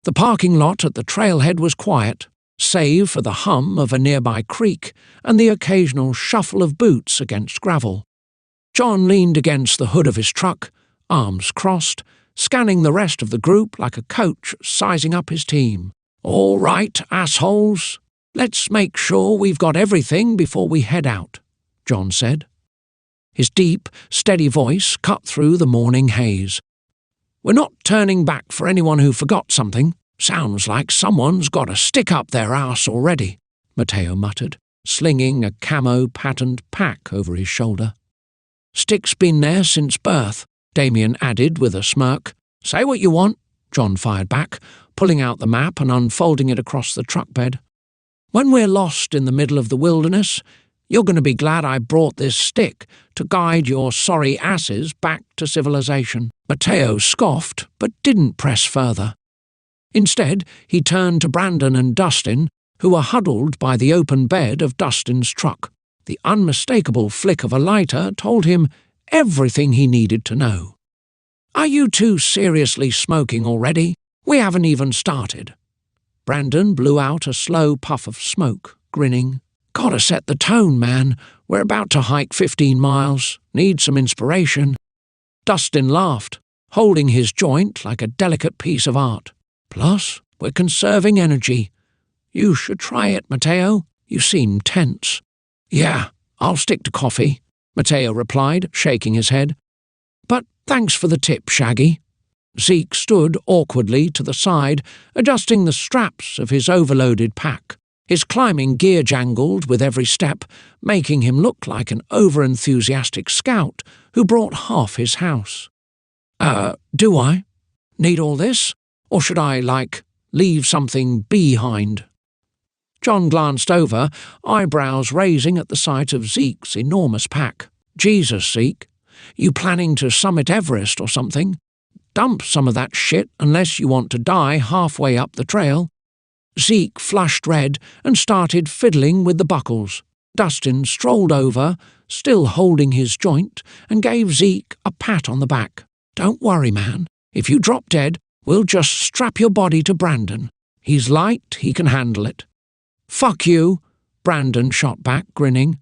The parking lot at the trailhead was quiet, save for the hum of a nearby creek and the occasional shuffle of boots against gravel. John leaned against the hood of his truck, arms crossed, scanning the rest of the group like a coach sizing up his team. "All right, assholes. Let's make sure we've got everything before we head out," John said. His deep, steady voice cut through the morning haze. "We're not turning back for anyone who forgot something. Sounds like someone's got a stick up their arse already," Matteo muttered, slinging a camo-patterned pack over his shoulder. "Stick's been there since birth," Damien added with a smirk. "Say what you want," John fired back, pulling out the map and unfolding it across the truck bed. "When we're lost in the middle of the wilderness, you're going to be glad I brought this stick to guide your sorry asses back to civilization." Matteo scoffed, but didn't press further. Instead, he turned to Brandon and Dustin, who were huddled by the open bed of Dustin's truck. The unmistakable flick of a lighter told him everything he needed to know. "Are you two seriously smoking already? We haven't even started." Brandon blew out a slow puff of smoke, grinning. "Gotta set the tone, man. We're about to hike 15 miles. Need some inspiration." Dustin laughed, holding his joint like a delicate piece of art. "Plus, we're conserving energy. You should try it, Matteo. You seem tense." "Yeah, I'll stick to coffee," Matteo replied, shaking his head. "But thanks for the tip, Shaggy." Zeke stood awkwardly to the side, adjusting the straps of his overloaded pack. His climbing gear jangled with every step, making him look like an over-enthusiastic scout who brought half his house. Do I? Need all this? Or should I, leave something behind?" John glanced over, eyebrows raising at the sight of Zeke's enormous pack. "Jesus, Zeke, you planning to summit Everest or something? Dump some of that shit unless you want to die halfway up the trail." Zeke flushed red and started fiddling with the buckles. Dustin strolled over, still holding his joint, and gave Zeke a pat on the back. "Don't worry, man. If you drop dead, we'll just strap your body to Brandon. He's light, he can handle it." "Fuck you," Brandon shot back, grinning.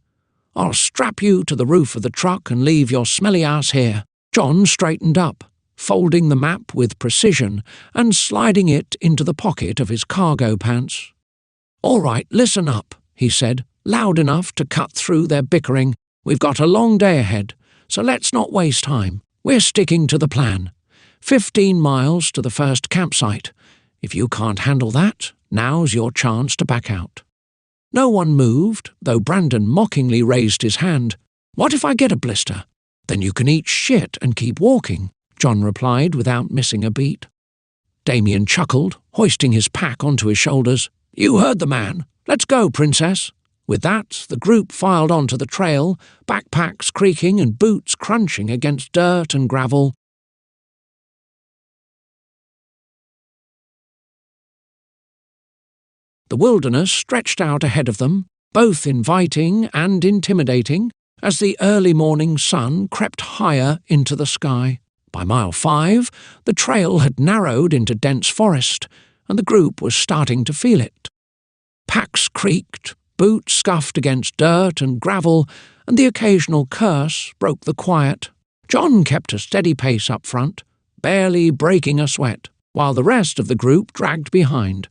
"I'll strap you to the roof of the truck and leave your smelly ass here." John straightened up, folding the map with precision and sliding it into the pocket of his cargo pants. "All right, listen up," he said, loud enough to cut through their bickering. "We've got a long day ahead, so let's not waste time. We're sticking to the plan. 15 miles to the first campsite. If you can't handle that, now's your chance to back out." No one moved, though Brandon mockingly raised his hand. "What if I get a blister?" "Then you can eat shit and keep walking," John replied without missing a beat. Damien chuckled, hoisting his pack onto his shoulders. "You heard the man. Let's go, princess." With that, the group filed onto the trail, backpacks creaking and boots crunching against dirt and gravel. The wilderness stretched out ahead of them, both inviting and intimidating, as the early morning sun crept higher into the sky. By mile 5, the trail had narrowed into dense forest, and the group was starting to feel it. Packs creaked, boots scuffed against dirt and gravel, and the occasional curse broke the quiet. John kept a steady pace up front, barely breaking a sweat, while the rest of the group dragged behind.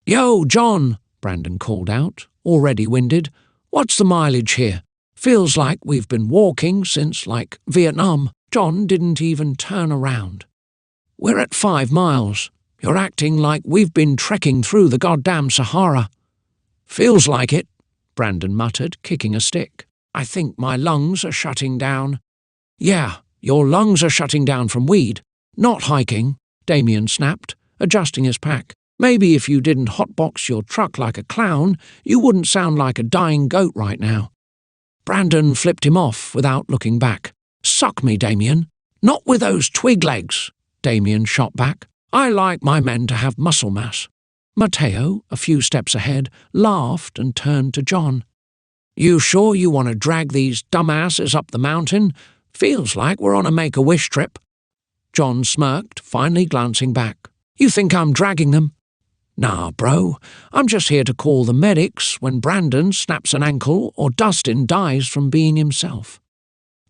"Yo, John," Brandon called out, already winded. "What's the mileage here? Feels like we've been walking since, Vietnam." John didn't even turn around. "We're at 5 miles. You're acting like we've been trekking through the goddamn Sahara." "Feels like it," Brandon muttered, kicking a stick. "I think my lungs are shutting down." "Yeah, your lungs are shutting down from weed, not hiking," Damien snapped, adjusting his pack. "Maybe if you didn't hotbox your truck like a clown, you wouldn't sound like a dying goat right now." Brandon flipped him off without looking back. "Suck me, Damien." "Not with those twig legs," Damien shot back. "I like my men to have muscle mass." Matteo, a few steps ahead, laughed and turned to John. "You sure you want to drag these dumbasses up the mountain? Feels like we're on a Make-A-Wish trip." John smirked, finally glancing back. You think I'm dragging them? Nah, bro, I'm just here to call the medics when Brandon snaps an ankle or Dustin dies from being himself.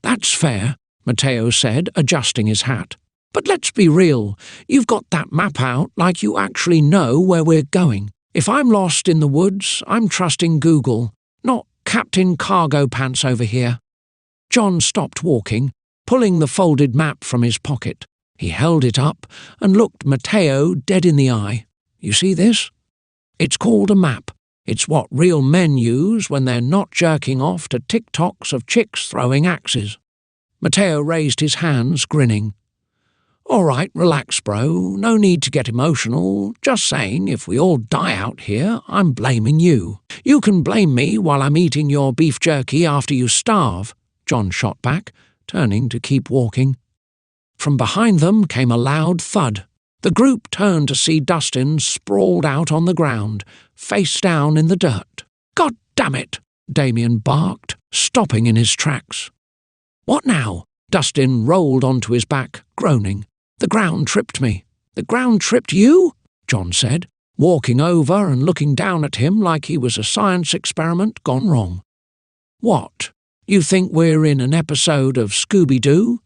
That's fair, Matteo said, adjusting his hat. But let's be real, you've got that map out like you actually know where we're going. If I'm lost in the woods, I'm trusting Google, not Captain Cargo Pants over here. John stopped walking, pulling the folded map from his pocket. He held it up and looked Matteo dead in the eye. You see this? It's called a map. It's what real men use when they're not jerking off to TikToks of chicks throwing axes. Matteo raised his hands, grinning. All right, relax, bro. No need to get emotional. Just saying, if we all die out here, I'm blaming you. You can blame me while I'm eating your beef jerky after you starve, John shot back, turning to keep walking. From behind them came a loud thud. The group turned to see Dustin sprawled out on the ground, face down in the dirt. God damn it, Damien barked, stopping in his tracks. What now? Dustin rolled onto his back, groaning. The ground tripped me. The ground tripped you? John said, walking over and looking down at him like he was a science experiment gone wrong. What? You think we're in an episode of Scooby-Doo?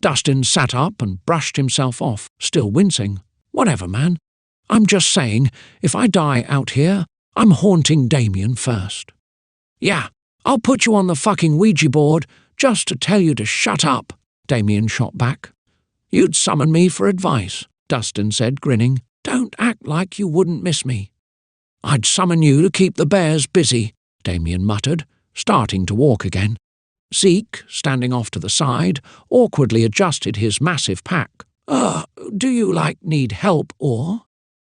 Dustin sat up and brushed himself off, still wincing. Whatever, man. I'm just saying, if I die out here, I'm haunting Damien first. Yeah, I'll put you on the fucking Ouija board just to tell you to shut up, Damien shot back. You'd summon me for advice, Dustin said, grinning. Don't act like you wouldn't miss me. I'd summon you to keep the bears busy, Damien muttered, starting to walk again. Zeke, standing off to the side, awkwardly adjusted his massive pack. Do you, need help or?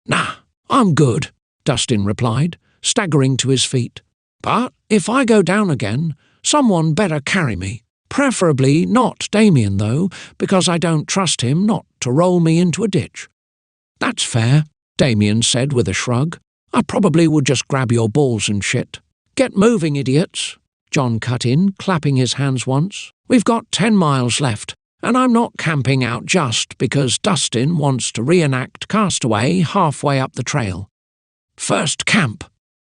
Nah, I'm good, Dustin replied, staggering to his feet. But if I go down again, someone better carry me. Preferably not Damien, though, because I don't trust him not to roll me into a ditch. That's fair, Damien said with a shrug. I probably would just grab your balls and shit. Get moving, idiots, John cut in, clapping his hands once. We've got 10 miles left, and I'm not camping out just because Dustin wants to reenact Castaway halfway up the trail. First camp.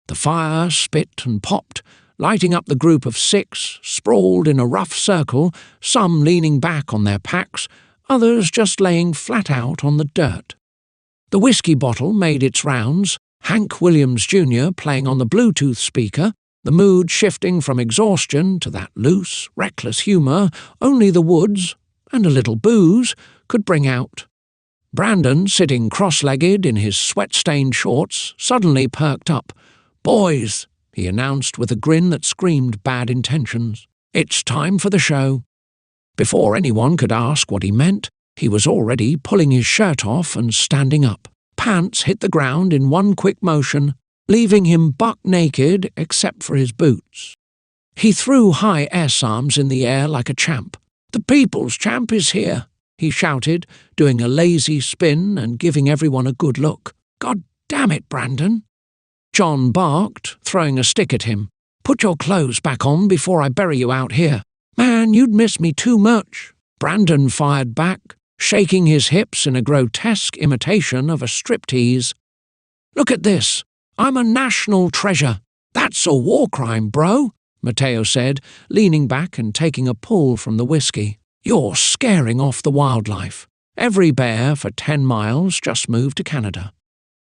The fire spit and popped, lighting up the group of 6, sprawled in a rough circle, some leaning back on their packs, others just laying flat out on the dirt. The whiskey bottle made its rounds, Hank Williams Jr. playing on the Bluetooth speaker, the mood shifting from exhaustion to that loose, reckless humour only the woods, and a little booze, could bring out. Brandon, sitting cross-legged in his sweat-stained shorts, suddenly perked up. Boys, he announced with a grin that screamed bad intentions. It's time for the show. Before anyone could ask what he meant, he was already pulling his shirt off and standing up. Pants hit the ground in one quick motion, leaving him buck naked except for his boots. He threw high S-arms in the air like a champ. The people's champ is here, he shouted, doing a lazy spin and giving everyone a good look. God damn it, Brandon. John barked, throwing a stick at him. Put your clothes back on before I bury you out here. Man, you'd miss me too much. Brandon fired back, shaking his hips in a grotesque imitation of a striptease. Look at this. I'm a national treasure. That's a war crime, bro, Matteo said, leaning back and taking a pull from the whiskey. You're scaring off the wildlife. Every bear for 10 miles just moved to Canada.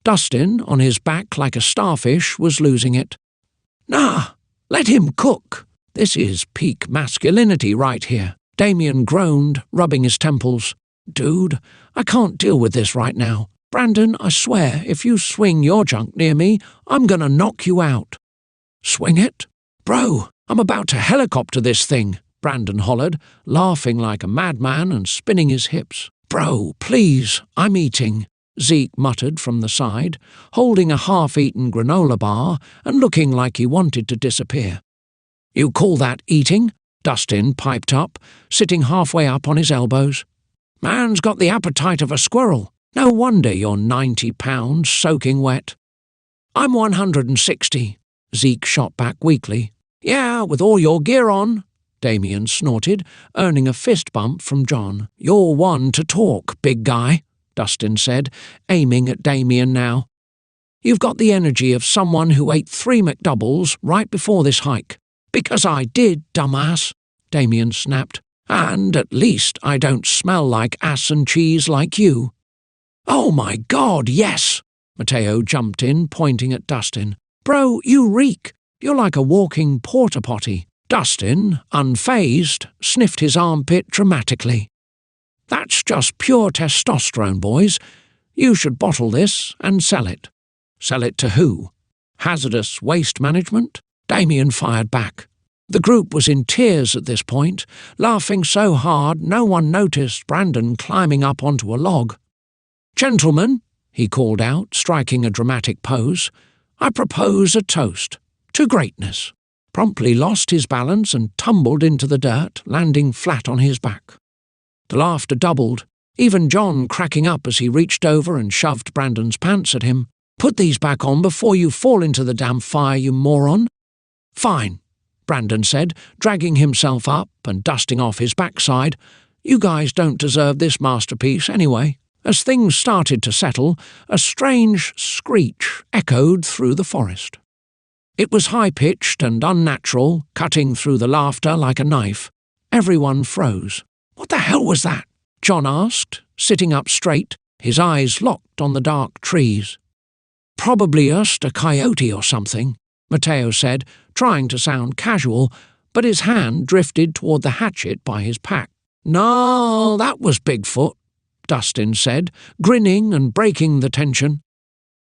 Dustin, on his back like a starfish, was losing it. Nah, let him cook. This is peak masculinity right here. Damien groaned, rubbing his temples. Dude, I can't deal with this right now. Brandon, I swear, if you swing your junk near me, I'm gonna knock you out. Swing it? Bro, I'm about to helicopter this thing, Brandon hollered, laughing like a madman and spinning his hips. Bro, please, I'm eating, Zeke muttered from the side, holding a half-eaten granola bar and looking like he wanted to disappear. You call that eating? Dustin piped up, sitting halfway up on his elbows. Man's got the appetite of a squirrel. No wonder you're 90 pounds soaking wet. I'm 160, Zeke shot back weakly. Yeah, with all your gear on, Damien snorted, earning a fist bump from John. You're one to talk, big guy, Dustin said, aiming at Damien now. "You've got the energy of someone who ate 3 McDoubles right before this hike." "Because I did, dumbass," Damien snapped. "And at least I don't smell like ass and cheese like you." "Oh my God, yes!" Matteo jumped in, pointing at Dustin. "Bro, you reek. You're like a walking porta-potty." Dustin, unfazed, sniffed his armpit dramatically. "That's just pure testosterone, boys. You should bottle this and sell it." "Sell it to who? Hazardous waste management?" Damien fired back. The group was in tears at this point, laughing so hard no one noticed Brandon climbing up onto a log. "Gentlemen," he called out, striking a dramatic pose, "I propose a toast to greatness." Promptly lost his balance and tumbled into the dirt, landing flat on his back. The laughter doubled, even John cracking up as he reached over and shoved Brandon's pants at him. "Put these back on before you fall into the damn fire, you moron." "Fine," Brandon said, dragging himself up and dusting off his backside. "You guys don't deserve this masterpiece anyway." As things started to settle, a strange screech echoed through the forest. It was high-pitched and unnatural, cutting through the laughter like a knife. Everyone froze. "What the hell was that?" John asked, sitting up straight, his eyes locked on the dark trees. "Probably just a coyote or something," Matteo said, trying to sound casual, but his hand drifted toward the hatchet by his pack. "No, that was Bigfoot," Dustin said, grinning and breaking the tension.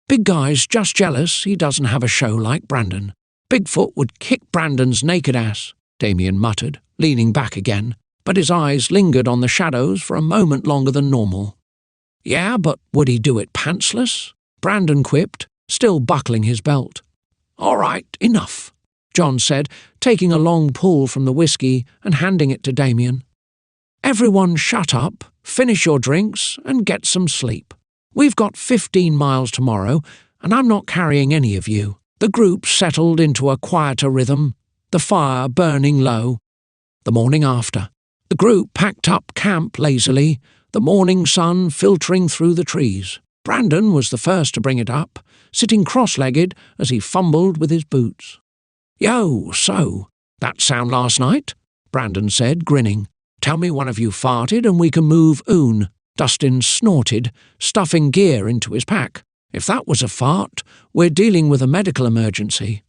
"Big guy's just jealous he doesn't have a show like Brandon. Bigfoot would kick Brandon's naked ass," Damien muttered, leaning back again, but his eyes lingered on the shadows for a moment longer than normal. "Yeah, but would he do it pantsless?" Brandon quipped, still buckling his belt. "All right, enough," John said, taking a long pull from the whiskey and handing it to Damien. "Everyone shut up, finish your drinks, and get some sleep. We've got 15 miles tomorrow, and I'm not carrying any of you." The group settled into a quieter rhythm, the fire burning low. The morning after, the group packed up camp lazily, the morning sun filtering through the trees. Brandon was the first to bring it up, sitting cross-legged as he fumbled with his boots. "Yo, so, that sound last night?" Brandon said, grinning. "Tell me one of you farted and we can move oon." Dustin snorted, stuffing gear into his pack. "If that was a fart, we're dealing with a medical emergency."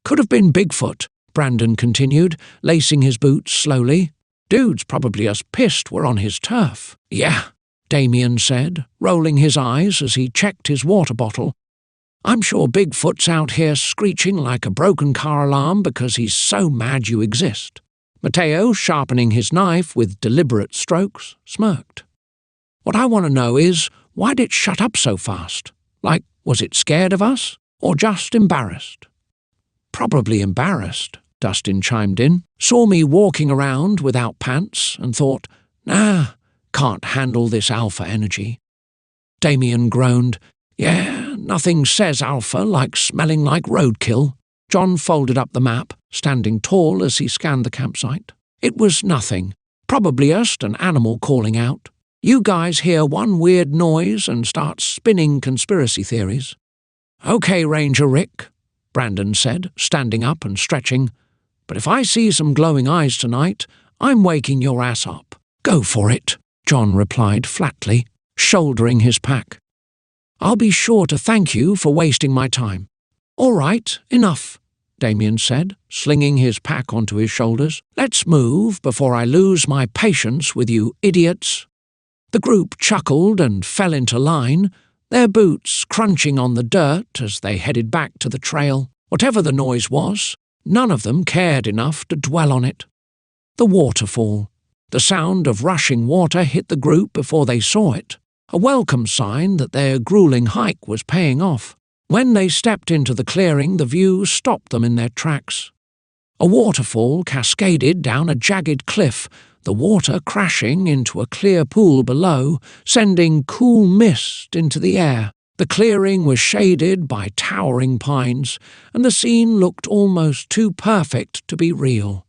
"Could have been Bigfoot," Brandon continued, lacing his boots slowly. "Dude's probably as pissed we're on his turf." "Yeah," Damien said, rolling his eyes as he checked his water bottle. "I'm sure Bigfoot's out here screeching like a broken car alarm because he's so mad you exist." Matteo, sharpening his knife with deliberate strokes, smirked. "What I want to know is, why'd it shut up so fast? Like, was it scared of us? Or just embarrassed?" "Probably embarrassed," Dustin chimed in. "Saw me walking around without pants and thought, nah, can't handle this alpha energy." Damien groaned. "Yeah, nothing says alpha like smelling like roadkill." John folded up the map, standing tall as he scanned the campsite. "It was nothing. Probably just an animal calling out. You guys hear one weird noise and start spinning conspiracy theories." "Okay, Ranger Rick," Brandon said, standing up and stretching. "But if I see some glowing eyes tonight, I'm waking your ass up." "Go for it," John replied flatly, shouldering his pack. "I'll be sure to thank you for wasting my time." "All right, enough," Damien said, slinging his pack onto his shoulders. "Let's move before I lose my patience with you idiots." The group chuckled and fell into line, their boots crunching on the dirt as they headed back to the trail. Whatever the noise was, none of them cared enough to dwell on it. The waterfall. The sound of rushing water hit the group before they saw it, a welcome sign that their grueling hike was paying off. When they stepped into the clearing, the view stopped them in their tracks. A waterfall cascaded down a jagged cliff, the water crashing into a clear pool below, sending cool mist into the air. The clearing was shaded by towering pines, and the scene looked almost too perfect to be real.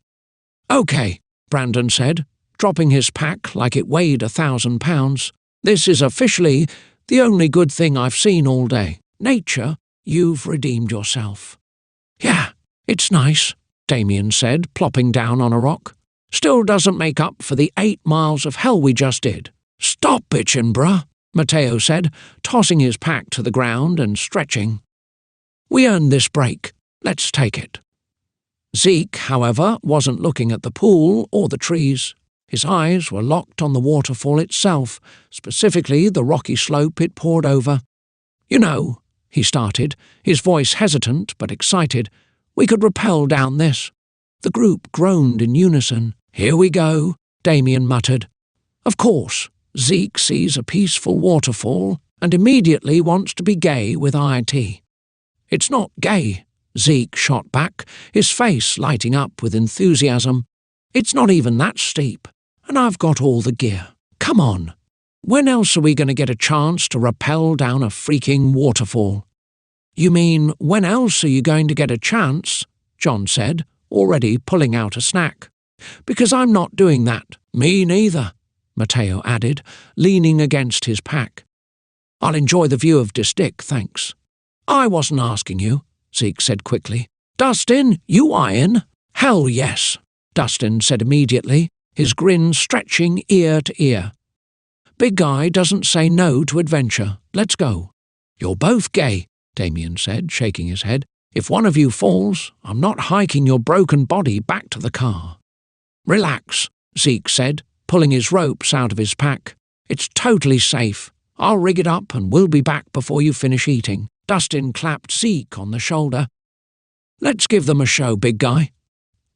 "Okay," Brandon said, dropping his pack like it weighed 1,000 pounds. This is officially the only good thing I've seen all day. Nature, you've redeemed yourself." "Yeah, it's nice," Damien said, plopping down on a rock. "Still doesn't make up for the 8 miles of hell we just did." "Stop bitchin', bruh," Matteo said, tossing his pack to the ground and stretching. "We earned this break. Let's take it." Zeke, however, wasn't looking at the pool or the trees. His eyes were locked on the waterfall itself, specifically the rocky slope it poured over. "You know," he started, his voice hesitant but excited, "we could rappel down this." The group groaned in unison. "Here we go," Damien muttered. Of course, Zeke sees a peaceful waterfall and immediately wants to be gay with IT. "It's not gay," Zeke shot back, his face lighting up with enthusiasm. "It's not even that steep, and I've got all the gear. Come on. When else are we going to get a chance to rappel down a freaking waterfall?" "You mean, when else are you going to get a chance?" John said, already pulling out a snack. "Because I'm not doing that." "Me neither," Matteo added, leaning against his pack. "I'll enjoy the view of Distick, thanks." "I wasn't asking you," Zeke said quickly. "Dustin, you iron?" "Hell yes," Dustin said immediately, his grin stretching ear to ear. "Big guy doesn't say no to adventure. Let's go." "You're both gay," Damien said, shaking his head. "If one of you falls, I'm not hiking your broken body back to the car." "Relax," Zeke said, pulling his ropes out of his pack. "It's totally safe. I'll rig it up and we'll be back before you finish eating." Dustin clapped Zeke on the shoulder. "Let's give them a show, big guy."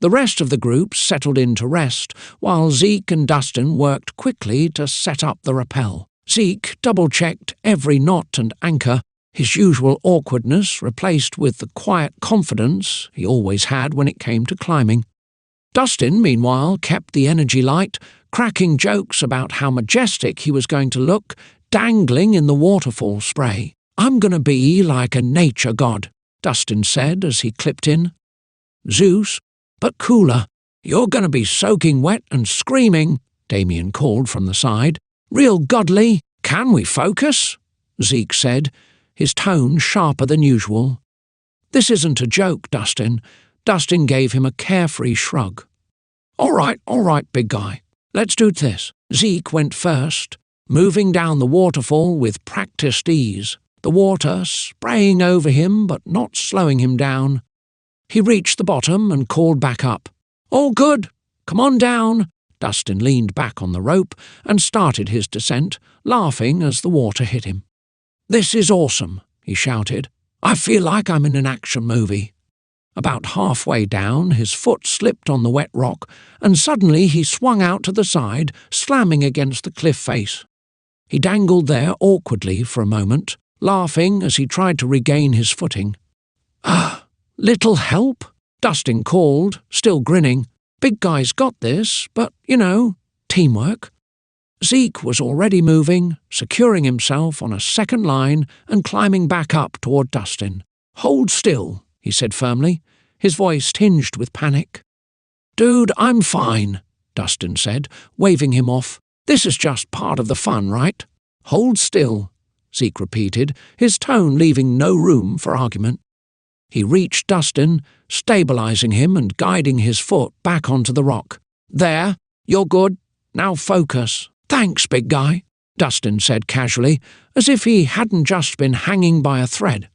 The rest of the group settled in to rest, while Zeke and Dustin worked quickly to set up the rappel. Zeke double-checked every knot and anchor, his usual awkwardness replaced with the quiet confidence he always had when it came to climbing. Dustin, meanwhile, kept the energy light, cracking jokes about how majestic he was going to look, dangling in the waterfall spray. "I'm going to be like a nature god," Dustin said as he clipped in. "Zeus, but cooler. You're going to be soaking wet and screaming," Damien called from the side. "Real godly." "Can we focus?" Zeke said, his tone sharper than usual. "This isn't a joke, Dustin." Dustin gave him a carefree shrug. All right, big guy. Let's do this." Zeke went first, moving down the waterfall with practiced ease, the water spraying over him but not slowing him down. He reached the bottom and called back up. "All good. Come on down." Dustin leaned back on the rope and started his descent, laughing as the water hit him. "This is awesome," he shouted. "I feel like I'm in an action movie." About halfway down, his foot slipped on the wet rock, and suddenly he swung out to the side, slamming against the cliff face. He dangled there awkwardly for a moment, laughing as he tried to regain his footing. "Ah, little help?" Dustin called, still grinning. "Big guy's got this, but, teamwork." Zeke was already moving, securing himself on a second line and climbing back up toward Dustin. "Hold still," he said firmly, his voice tinged with panic. "Dude, I'm fine," Dustin said, waving him off. "This is just part of the fun, right?" "Hold still," Zeke repeated, his tone leaving no room for argument. He reached Dustin, stabilizing him and guiding his foot back onto the rock. "There, you're good. Now focus." "Thanks, big guy," Dustin said casually, as if he hadn't just been hanging by a thread.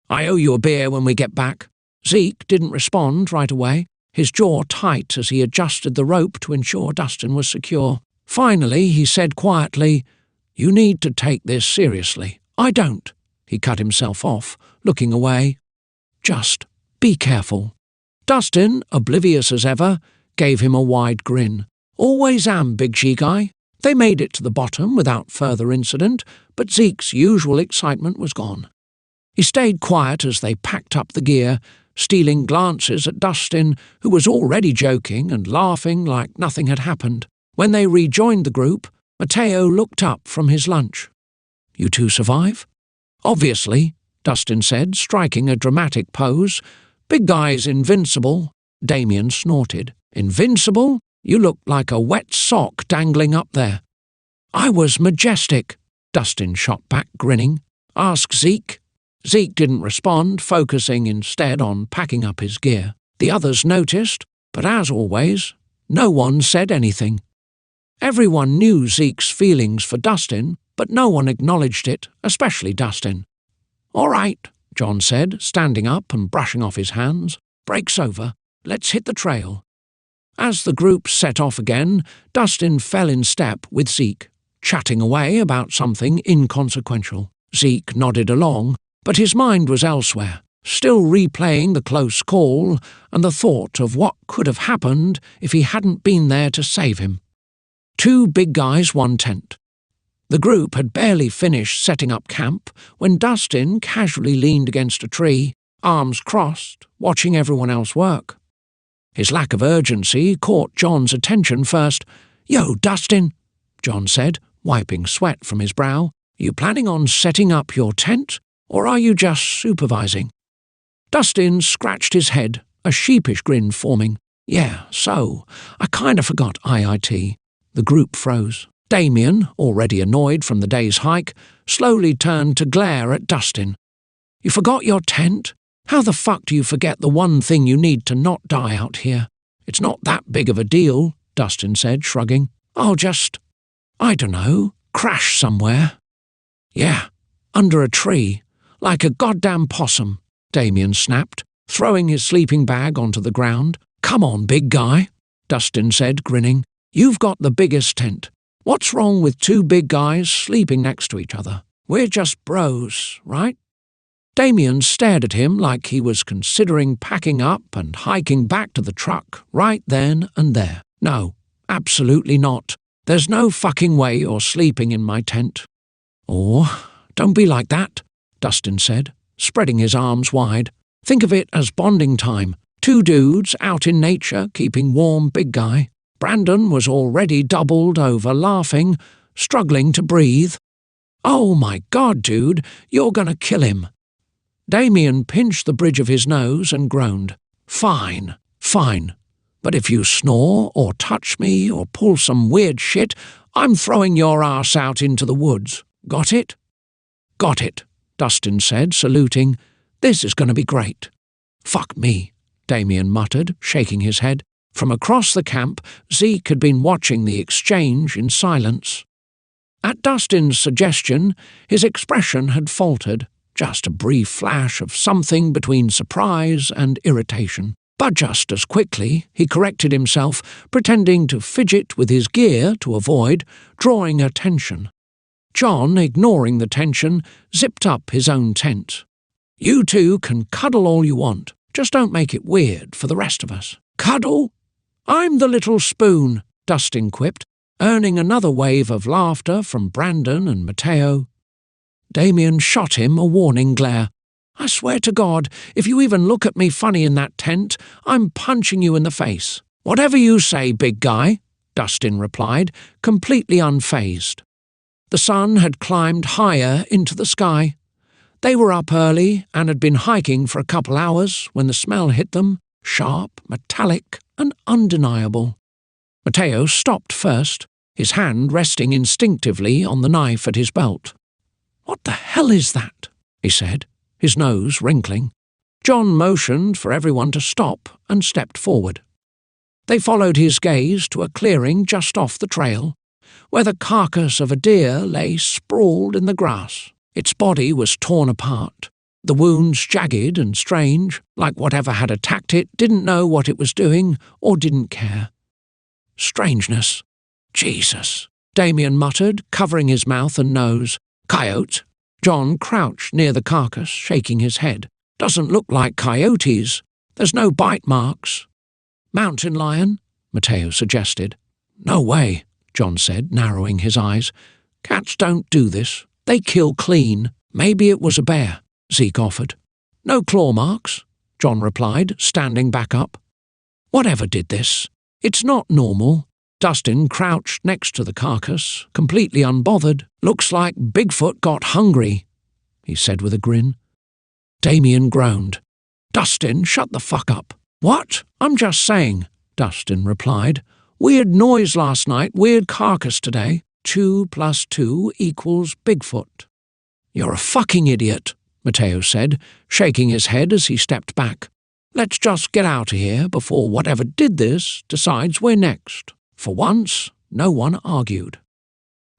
"I owe you a beer when we get back." Zeke didn't respond right away, his jaw tight as he adjusted the rope to ensure Dustin was secure. Finally, he said quietly, "You need to take this seriously." "I don't." He cut himself off, looking away. "Just be careful." Dustin, oblivious as ever, gave him a wide grin. "Always am, big G-guy." They made it to the bottom without further incident, but Zeke's usual excitement was gone. He stayed quiet as they packed up the gear, stealing glances at Dustin, who was already joking and laughing like nothing had happened. When they rejoined the group, Matteo looked up from his lunch. "You two survive?" "Obviously," Dustin said, striking a dramatic pose. "Big guy's invincible." Damien snorted. "Invincible? You look like a wet sock dangling up there." I was majestic, Dustin shot back, grinning. Ask Zeke. Zeke didn't respond, focusing instead on packing up his gear. The others noticed, but as always, no one said anything. Everyone knew Zeke's feelings for Dustin, but no one acknowledged it, especially Dustin. "All right," John said, standing up and brushing off his hands. "Break's over. Let's hit the trail." As the group set off again, Dustin fell in step with Zeke, chatting away about something inconsequential. Zeke nodded along, but his mind was elsewhere, still replaying the close call and the thought of what could have happened if he hadn't been there to save him. 2 big guys, 1 tent. The group had barely finished setting up camp when Dustin casually leaned against a tree, arms crossed, watching everyone else work. His lack of urgency caught John's attention first. "Yo, Dustin," John said, wiping sweat from his brow. "You planning on setting up your tent, or are you just supervising?" Dustin scratched his head, a sheepish grin forming. "Yeah, so, I kinda forgot IIT. The group froze. Damien, already annoyed from the day's hike, slowly turned to glare at Dustin. "You forgot your tent? How the fuck do you forget the one thing you need to not die out here?" "It's not that big of a deal," Dustin said, shrugging. "I'll just, I dunno, crash somewhere." "Yeah, under a tree, like a goddamn possum," Damien snapped, throwing his sleeping bag onto the ground. "Come on, big guy," Dustin said, grinning. "You've got the biggest tent. What's wrong with 2 big guys sleeping next to each other? We're just bros, right?" Damien stared at him like he was considering packing up and hiking back to the truck right then and there. "No, absolutely not. There's no fucking way you're sleeping in my tent." "Oh, don't be like that," Dustin said, spreading his arms wide. "Think of it as bonding time. 2 dudes out in nature keeping warm, big guy." Brandon was already doubled over laughing, struggling to breathe. "Oh my God, dude, you're gonna kill him." Damien pinched the bridge of his nose and groaned. Fine. But if you snore or touch me or pull some weird shit, I'm throwing your ass out into the woods. Got it?" "Got it," Dustin said, saluting. "This is going to be great." "Fuck me," Damien muttered, shaking his head. From across the camp, Zeke had been watching the exchange in silence. At Dustin's suggestion, his expression had faltered, just a brief flash of something between surprise and irritation. But just as quickly, he corrected himself, pretending to fidget with his gear to avoid drawing attention. John, ignoring the tension, zipped up his own tent. "You 2 can cuddle all you want, just don't make it weird for the rest of us." "Cuddle? I'm the little spoon," Dustin quipped, earning another wave of laughter from Brandon and Mateo. Damien shot him a warning glare. "I swear to God, if you even look at me funny in that tent, I'm punching you in the face." "Whatever you say, big guy," Dustin replied, completely unfazed. The sun had climbed higher into the sky. They were up early and had been hiking for a couple hours when the smell hit them, sharp, metallic, and undeniable. Mateo stopped first, his hand resting instinctively on the knife at his belt. "What the hell is that?" he said, his nose wrinkling. John motioned for everyone to stop and stepped forward. They followed his gaze to a clearing just off the trail, where the carcass of a deer lay sprawled in the grass. Its body was torn apart, the wounds jagged and strange, like whatever had attacked it didn't know what it was doing or didn't care. Strangeness. "Jesus," Damien muttered, covering his mouth and nose. "Coyote." John crouched near the carcass, shaking his head. "Doesn't look like coyotes. There's no bite marks." "Mountain lion?" Mateo suggested. "No way," John said, narrowing his eyes. "Cats don't do this. They kill clean. Maybe it was a bear," Zeke offered. "No claw marks," John replied, standing back up. "Whatever did this? It's not normal." Dustin crouched next to the carcass, completely unbothered. "Looks like Bigfoot got hungry," he said with a grin. Damien groaned. "Dustin, shut the fuck up." "What? I'm just saying," Dustin replied. "Weird noise last night, weird carcass today. 2 plus 2 equals Bigfoot. You're a fucking idiot, Matteo said, shaking his head as he stepped back. Let's just get out of here before whatever did this decides we're next. For once, no one argued.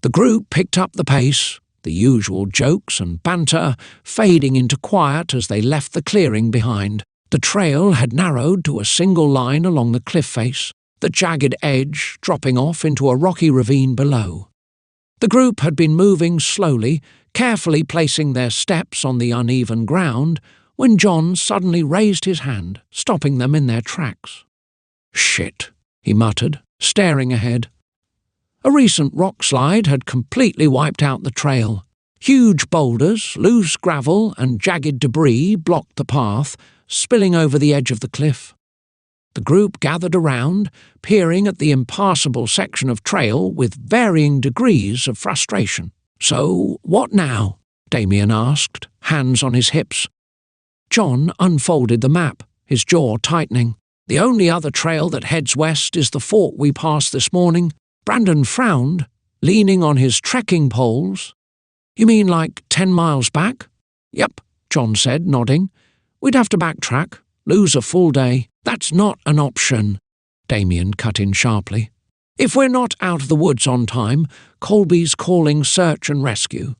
The group picked up the pace, the usual jokes and banter fading into quiet as they left the clearing behind. The trail had narrowed to a single line along the cliff face, the jagged edge dropping off into a rocky ravine below. The group had been moving slowly, carefully placing their steps on the uneven ground, when John suddenly raised his hand, stopping them in their tracks. "Shit," he muttered, staring ahead. A recent rock slide had completely wiped out the trail. Huge boulders, loose gravel, and jagged debris blocked the path, spilling over the edge of the cliff. The group gathered around, peering at the impassable section of trail with varying degrees of frustration. "So, what now?" Damien asked, hands on his hips. John unfolded the map, his jaw tightening. "The only other trail that heads west is the fort we passed this morning." Brandon frowned, leaning on his trekking poles. "You mean like 10 miles back?" "Yep," John said, nodding. "We'd have to backtrack, lose a full day." "That's not an option," Damien cut in sharply. "If we're not out of the woods on time, Colby's calling search and rescue."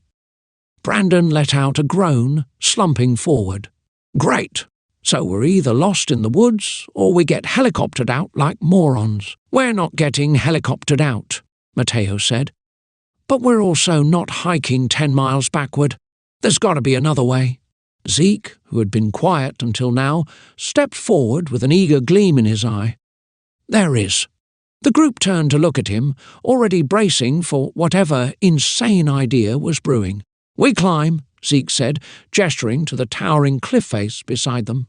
Brandon let out a groan, slumping forward. "Great. So we're either lost in the woods or we get helicoptered out like morons." "We're not getting helicoptered out," Matteo said. "But we're also not hiking 10 miles backward. There's got to be another way." Zeke, who had been quiet until now, stepped forward with an eager gleam in his eye. "There is." The group turned to look at him, already bracing for whatever insane idea was brewing. "We climb," Zeke said, gesturing to the towering cliff face beside them.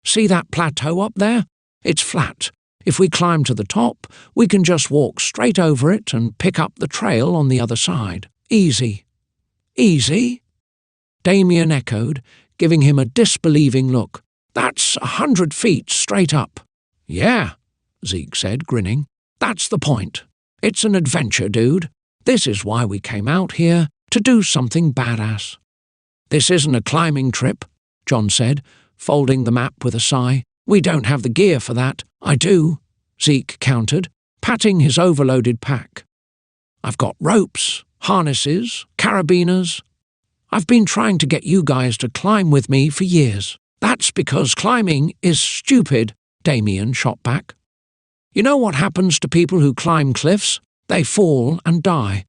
"See that plateau up there? It's flat. If we climb to the top, we can just walk straight over it and pick up the trail on the other side. Easy." "Easy?" Damien echoed, giving him a disbelieving look. "That's 100 feet straight up." "Yeah," Zeke said, grinning. "That's the point. It's an adventure, dude. This is why we came out here, to do something badass." "This isn't a climbing trip," John said, folding the map with a sigh. "We don't have the gear for that." "I do," Zeke countered, patting his overloaded pack. "I've got ropes, harnesses, carabiners. I've been trying to get you guys to climb with me for years." "That's because climbing is stupid," Damien shot back. "You know what happens to people who climb cliffs? They fall and die."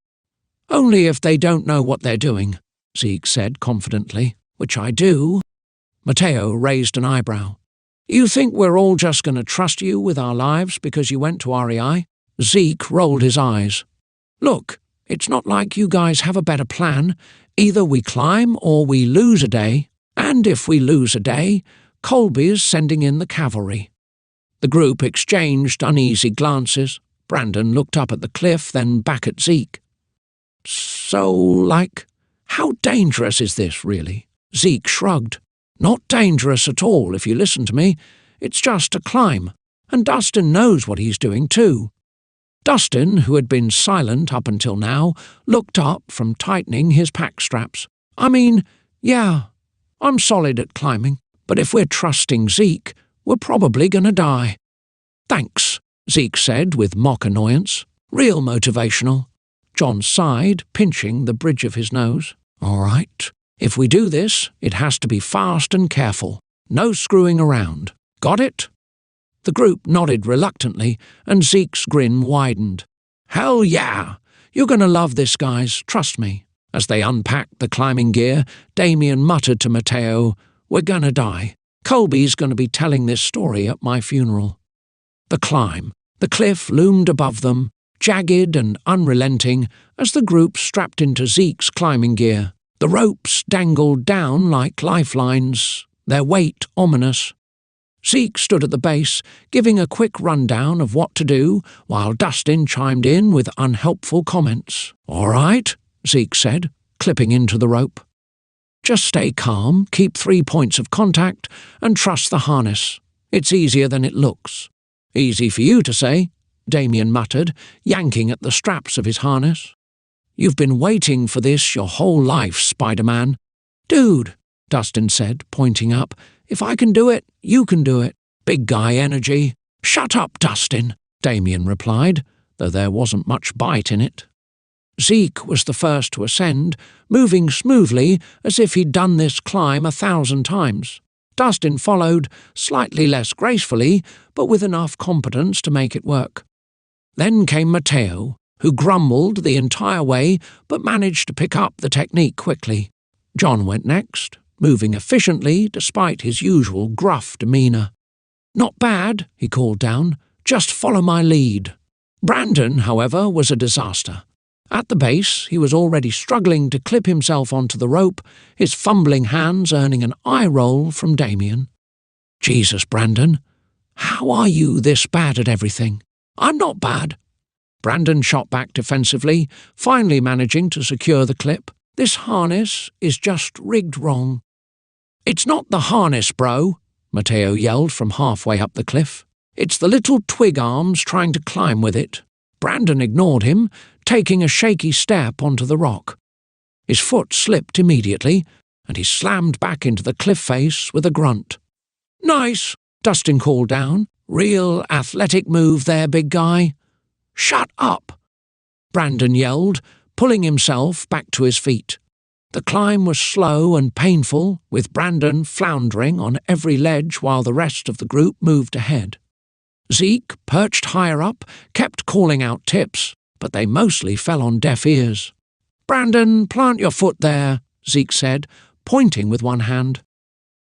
"Only if they don't know what they're doing," Zeke said confidently. "Which I do." Matteo raised an eyebrow. "You think we're all just going to trust you with our lives because you went to REI?" Zeke rolled his eyes. "Look, it's not like you guys have a better plan. Either we climb or we lose a day, and if we lose a day, Colby's sending in the cavalry." The group exchanged uneasy glances. Brandon looked up at the cliff, then back at Zeke. "So, how dangerous is this, really?" Zeke shrugged. "Not dangerous at all, if you listen to me. It's just a climb, and Dustin knows what he's doing, too." Dustin, who had been silent up until now, looked up from tightening his pack straps. "I mean, yeah, I'm solid at climbing, but if we're trusting Zeke, we're probably gonna die." "Thanks," Zeke said with mock annoyance. "Real motivational." John sighed, pinching the bridge of his nose. "All right. If we do this, it has to be fast and careful. No screwing around. Got it?" The group nodded reluctantly, and Zeke's grin widened. "Hell yeah! You're going to love this, guys, trust me." As they unpacked the climbing gear, Damien muttered to Matteo, "We're going to die. Colby's going to be telling this story at my funeral." The climb. The cliff loomed above them, jagged and unrelenting, as the group strapped into Zeke's climbing gear. The ropes dangled down like lifelines, their weight ominous. Zeke stood at the base, giving a quick rundown of what to do, while Dustin chimed in with unhelpful comments. "All right," Zeke said, clipping into the rope. "Just stay calm, keep 3 points of contact, and trust the harness. It's easier than it looks." "Easy for you to say," Damien muttered, yanking at the straps of his harness. You've been waiting for this your whole life, Spider-Man." "Dude," Dustin said, pointing up, "if I can do it, you can do it. Big guy energy." "Shut up, Dustin," Damien replied, though there wasn't much bite in it. Zeke was the first to ascend, moving smoothly as if he'd done this climb 1,000 times. Dustin followed, slightly less gracefully, but with enough competence to make it work. Then came Mateo, who grumbled the entire way but managed to pick up the technique quickly. John went next, moving efficiently despite his usual gruff demeanour. "Not bad," he called down. "Just follow my lead." Brandon, however, was a disaster. At the base, he was already struggling to clip himself onto the rope, his fumbling hands earning an eye roll from Damien. "Jesus, Brandon, how are you this bad at everything?" "I'm not bad." Brandon shot back defensively, finally managing to secure the clip. "This harness is just rigged wrong." "It's not the harness, bro," Mateo yelled from halfway up the cliff. "It's the little twig arms trying to climb with it." Brandon ignored him, taking a shaky step onto the rock. His foot slipped immediately, and he slammed back into the cliff face with a grunt. "Nice," Dustin called down. "Real athletic move there, big guy." "Shut up," Brandon yelled, pulling himself back to his feet. The climb was slow and painful, with Brandon floundering on every ledge while the rest of the group moved ahead. Zeke, perched higher up, kept calling out tips, but they mostly fell on deaf ears. "Brandon, plant your foot there," Zeke said, pointing with one hand.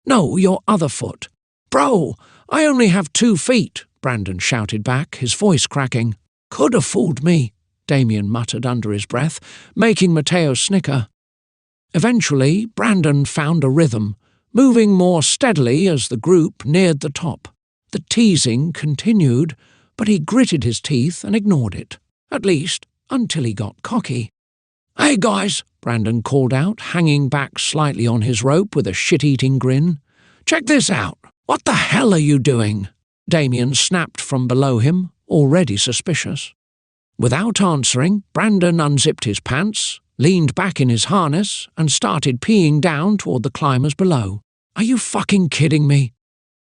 "No, your other foot." "Bro, I only have 2 feet," Brandon shouted back, his voice cracking. "Could have fooled me," Damien muttered under his breath, making Mateo snicker. Eventually, Brandon found a rhythm, moving more steadily as the group neared the top. The teasing continued, but he gritted his teeth and ignored it, at least until he got cocky. "Hey guys," Brandon called out, hanging back slightly on his rope with a shit-eating grin. "Check this out." "What the hell are you doing?" Damien snapped from below him, already suspicious. Without answering, Brandon unzipped his pants, leaned back in his harness, and started peeing down toward the climbers below. "Are you fucking kidding me?"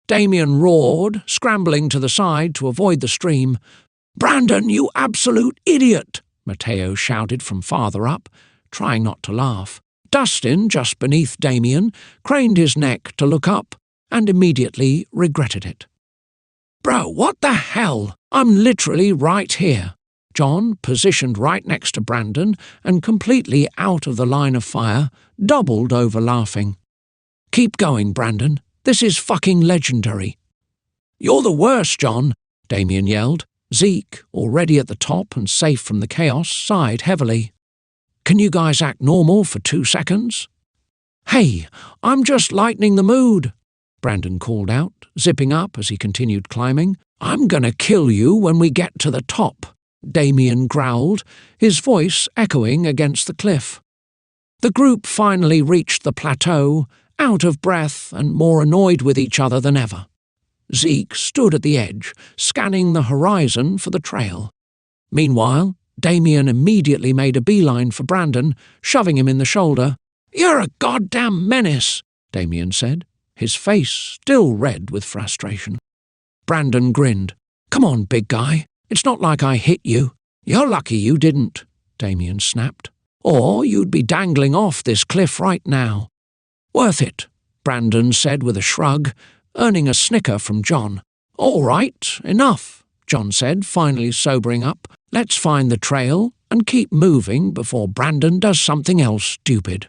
Damien roared, scrambling to the side to avoid the stream. "Brandon, you absolute idiot!" Mateo shouted from farther up, trying not to laugh. Dustin, just beneath Damien, craned his neck to look up, and immediately regretted it. "Bro, what the hell? I'm literally right here." John, positioned right next to Brandon and completely out of the line of fire, doubled over laughing. "Keep going, Brandon. This is fucking legendary." "You're the worst, John," Damien yelled. Zeke, already at the top and safe from the chaos, sighed heavily. "Can you guys act normal for 2 seconds?" "Hey, I'm just lightening the mood," Brandon called out, zipping up as he continued climbing. "I'm gonna kill you when we get to the top," Damien growled, his voice echoing against the cliff. The group finally reached the plateau, out of breath and more annoyed with each other than ever. Zeke stood at the edge, scanning the horizon for the trail. Meanwhile, Damien immediately made a beeline for Brandon, shoving him in the shoulder. "You're a goddamn menace," Damien said, his face still red with frustration. Brandon grinned. "Come on, big guy. It's not like I hit you." "You're lucky you didn't," Damien snapped. "Or you'd be dangling off this cliff right now." "Worth it," Brandon said with a shrug, earning a snicker from John. "All right, enough," John said, finally sobering up. "Let's find the trail and keep moving before Brandon does something else stupid."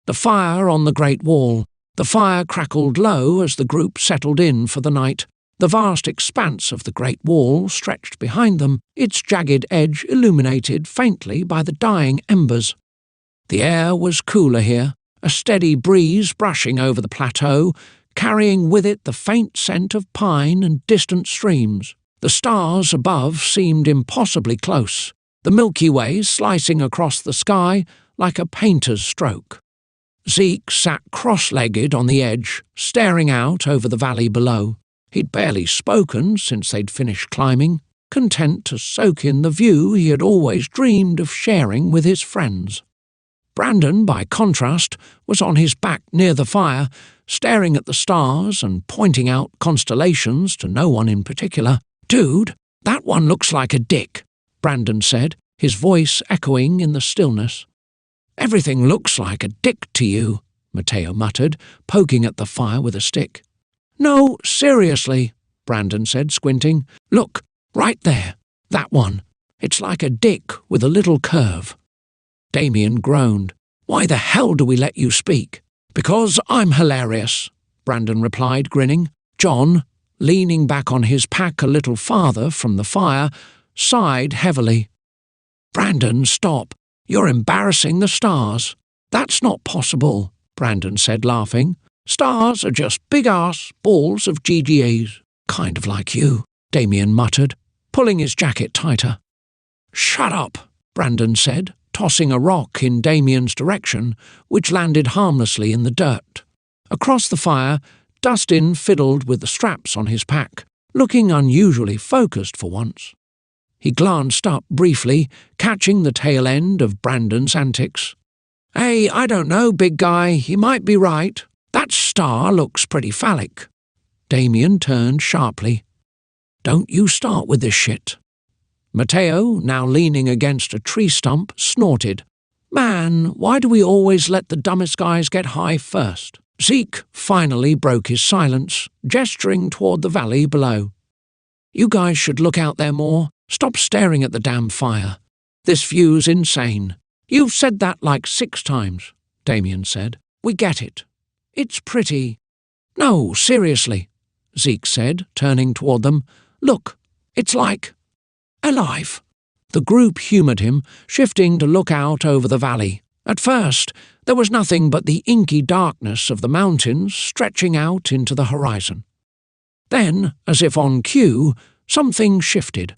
The fire on the Great Wall. The fire crackled low as the group settled in for the night. The vast expanse of the Great Wall stretched behind them, its jagged edge illuminated faintly by the dying embers. The air was cooler here, a steady breeze brushing over the plateau, carrying with it the faint scent of pine and distant streams. The stars above seemed impossibly close, the Milky Way slicing across the sky like a painter's stroke. Zeke sat cross-legged on the edge, staring out over the valley below. He'd barely spoken since they'd finished climbing. content to soak in the view he had always dreamed of sharing with his friends. Brandon, by contrast, was on his back near the fire, staring at the stars and pointing out constellations to no one in particular. "Dude, that one looks like a dick," Brandon said, his voice echoing in the stillness. "Everything looks like a dick to you," Matteo muttered, poking at the fire with a stick. "No, seriously," Brandon said, squinting. "Look, right there, that one. It's like a dick with a little curve." Damien groaned. "Why the hell do we let you speak?" "Because I'm hilarious," Brandon replied, grinning. John, leaning back on his pack a little farther from the fire, sighed heavily. "Brandon, stop. You're embarrassing the stars." "That's not possible," Brandon said, laughing. "Stars are just big-ass balls of GGAs. Kind of like you," Damien muttered, pulling his jacket tighter. "Shut up," Brandon said, tossing a rock in Damien's direction, which landed harmlessly in the dirt. Across the fire, Dustin fiddled with the straps on his pack, looking unusually focused for once. He glanced up briefly, catching the tail end of Brandon's antics. "Hey, I don't know, big guy, you might be right. That star looks pretty phallic." Damien turned sharply. "Don't you start with this shit." Matteo, now leaning against a tree stump, snorted. "Man, why do we always let the dumbest guys get high first?" Zeke finally broke his silence, gesturing toward the valley below. "You guys should look out there more. Stop staring at the damn fire. This view's insane." "You've said that like 6 times, Damien said. "We get it. It's pretty." "No, seriously," Zeke said, turning toward them. "Look, it's like alive." The group humoured him, shifting to look out over the valley. At first, there was nothing but the inky darkness of the mountains stretching out into the horizon. Then, as if on cue, something shifted.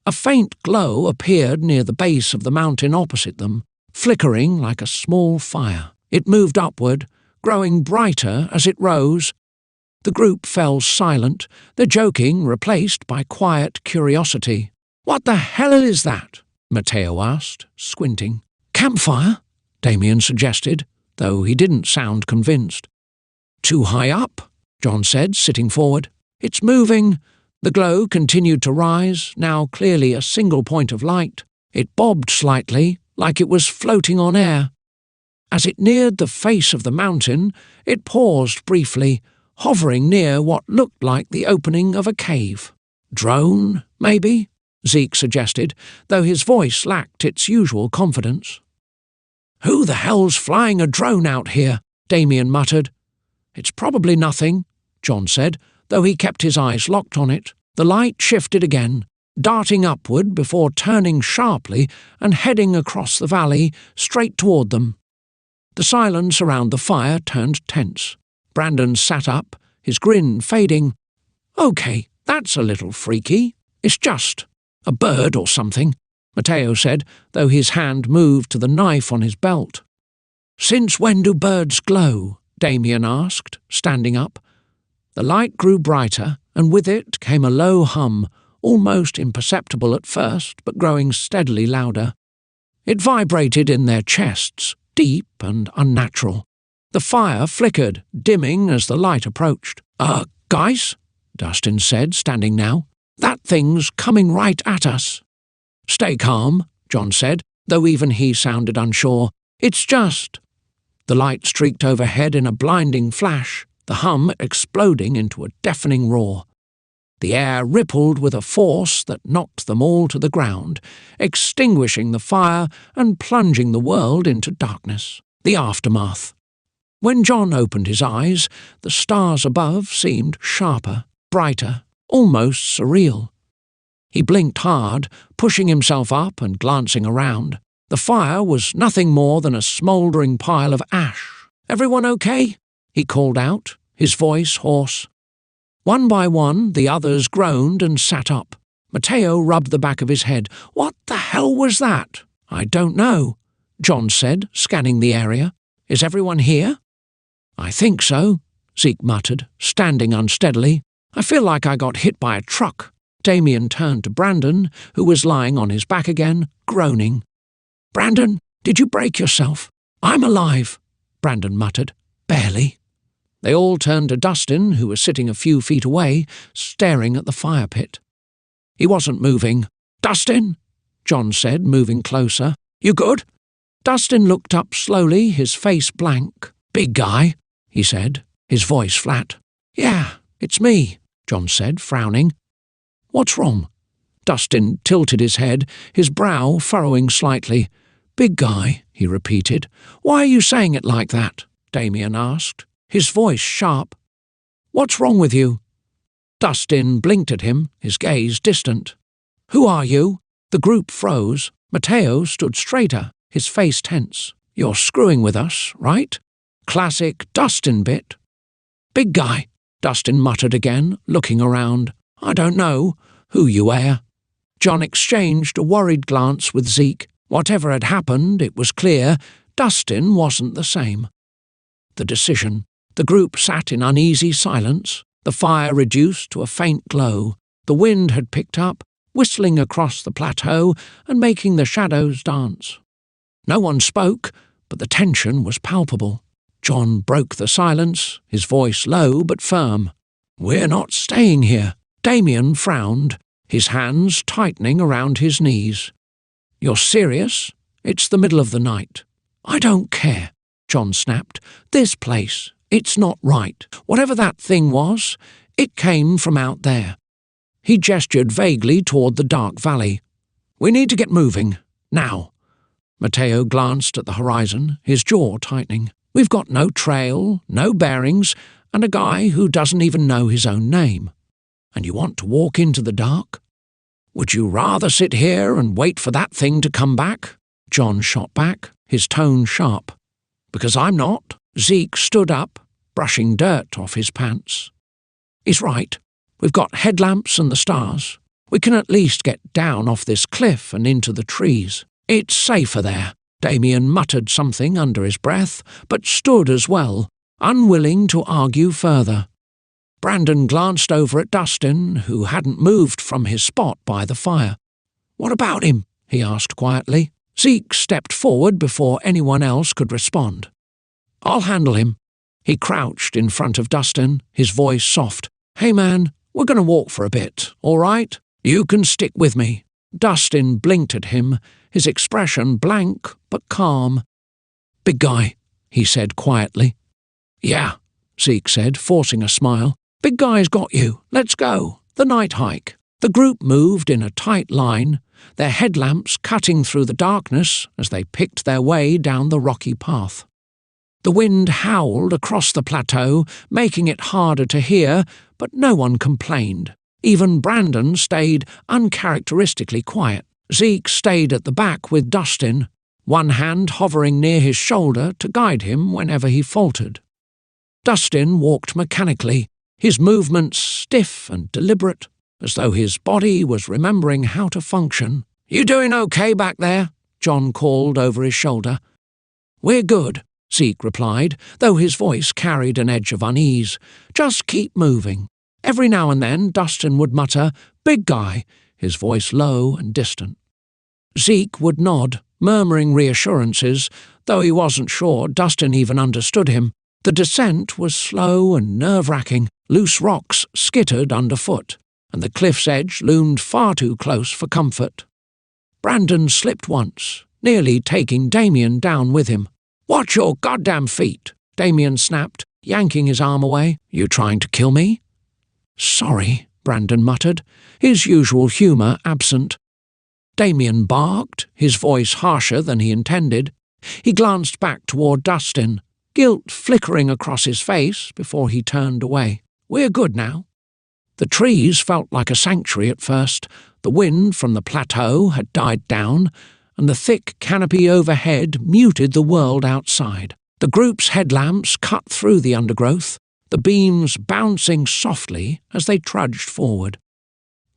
A faint glow appeared near the base of the mountain opposite them, flickering like a small fire. It moved upward, growing brighter as it rose. The group fell silent, their joking replaced by quiet curiosity. "What the hell is that?" Matteo asked, squinting. "Campfire?" Damien suggested, though he didn't sound convinced. "Too high up," John said, sitting forward. "It's moving." The glow continued to rise, now clearly a single point of light. It bobbed slightly, like it was floating on air. As it neared the face of the mountain, it paused briefly, hovering near what looked like the opening of a cave. "Drone, maybe?" Zeke suggested, though his voice lacked its usual confidence. "Who the hell's flying a drone out here?" Damien muttered. "It's probably nothing," John said, though he kept his eyes locked on it. The light shifted again, darting upward before turning sharply and heading across the valley, straight toward them. The silence around the fire turned tense. Brandon sat up, his grin fading. "Okay, that's a little freaky. It's just a bird or something," Matteo said, though his hand moved to the knife on his belt. "Since when do birds glow?" Damien asked, standing up. The light grew brighter, and with it came a low hum, almost imperceptible at first, but growing steadily louder. It vibrated in their chests, deep and unnatural. The fire flickered, dimming as the light approached. Guys," Dustin said, standing now. "That thing's coming right at us." "Stay calm," John said, though even he sounded unsure. "It's just—" The light streaked overhead in a blinding flash, the hum exploding into a deafening roar. The air rippled with a force that knocked them all to the ground, extinguishing the fire and plunging the world into darkness. The aftermath. When John opened his eyes, the stars above seemed sharper, brighter, almost surreal. He blinked hard, pushing himself up and glancing around. The fire was nothing more than a smouldering pile of ash. "Everyone okay?" he called out, his voice hoarse. One by one, the others groaned and sat up. Matteo rubbed the back of his head. "What the hell was that?" "I don't know," John said, scanning the area. "Is everyone here?" "I think so," Zeke muttered, standing unsteadily. "I feel like I got hit by a truck." Damien turned to Brandon, who was lying on his back again, groaning. "Brandon, did you break yourself?" "I'm alive," Brandon muttered. "Barely." They all turned to Dustin, who was sitting a few feet away, staring at the fire pit. He wasn't moving. "Dustin," John said, moving closer. "You good?" Dustin looked up slowly, his face blank. "Big guy," he said, his voice flat. "Yeah, it's me," John said, frowning. "What's wrong?" Dustin tilted his head, his brow furrowing slightly. "Big guy," he repeated. "Why are you saying it like that?" Damien asked, his voice sharp. "What's wrong with you?" Dustin blinked at him, his gaze distant. "Who are you?" The group froze. Matteo stood straighter, his face tense. "You're screwing with us, right?" Classic Dustin bit. "Big guy," Dustin muttered again, looking around. "I don't know who you are." John exchanged a worried glance with Zeke. Whatever had happened, it was clear Dustin wasn't the same. The decision. The group sat in uneasy silence, the fire reduced to a faint glow. The wind had picked up, whistling across the plateau and making the shadows dance. No one spoke, but the tension was palpable. John broke the silence, his voice low but firm. "We're not staying here." Damien frowned, his hands tightening around his knees. "You're serious? It's the middle of the night." "I don't care," John snapped. "This place, it's not right. Whatever that thing was, it came from out there." He gestured vaguely toward the dark valley. "We need to get moving. Now." Matteo glanced at the horizon, his jaw tightening. "We've got no trail, no bearings, and a guy who doesn't even know his own name. And you want to walk into the dark? Would you rather sit here and wait for that thing to come back?" John shot back, his tone sharp. "Because I'm not." Zeke stood up, brushing dirt off his pants. "He's right. We've got headlamps and the stars. We can at least get down off this cliff and into the trees. It's safer there." Damien muttered something under his breath, but stood as well, unwilling to argue further. Brandon glanced over at Dustin, who hadn't moved from his spot by the fire. "What about him?" he asked quietly. Zeke stepped forward before anyone else could respond. "I'll handle him." He crouched in front of Dustin, his voice soft. "Hey man, we're going to walk for a bit, all right? You can stick with me." Dustin blinked at him, his expression blank but calm. "Big guy," he said quietly. "Yeah," Zeke said, forcing a smile. "Big guy's got you. Let's go. The night hike." The group moved in a tight line, their headlamps cutting through the darkness as they picked their way down the rocky path. The wind howled across the plateau, making it harder to hear, but no one complained. Even Brandon stayed uncharacteristically quiet. Zeke stayed at the back with Dustin, one hand hovering near his shoulder to guide him whenever he faltered. Dustin walked mechanically, his movements stiff and deliberate, as though his body was remembering how to function. "You doing okay back there?" John called over his shoulder. "We're good," Zeke replied, though his voice carried an edge of unease. "Just keep moving." Every now and then Dustin would mutter, "Big guy," his voice low and distant. Zeke would nod, murmuring reassurances, though he wasn't sure Dustin even understood him. The descent was slow and nerve-wracking. Loose rocks skittered underfoot, and the cliff's edge loomed far too close for comfort. Brandon slipped once, nearly taking Damien down with him. "Watch your goddamn feet," Damien snapped, yanking his arm away. "You trying to kill me?" "Sorry," Brandon muttered, his usual humour absent. Damien barked, his voice harsher than he intended. He glanced back toward Dustin, guilt flickering across his face before he turned away. "We're good now." The trees felt like a sanctuary at first. The wind from the plateau had died down, and the thick canopy overhead muted the world outside. The group's headlamps cut through the undergrowth, the beams bouncing softly as they trudged forward.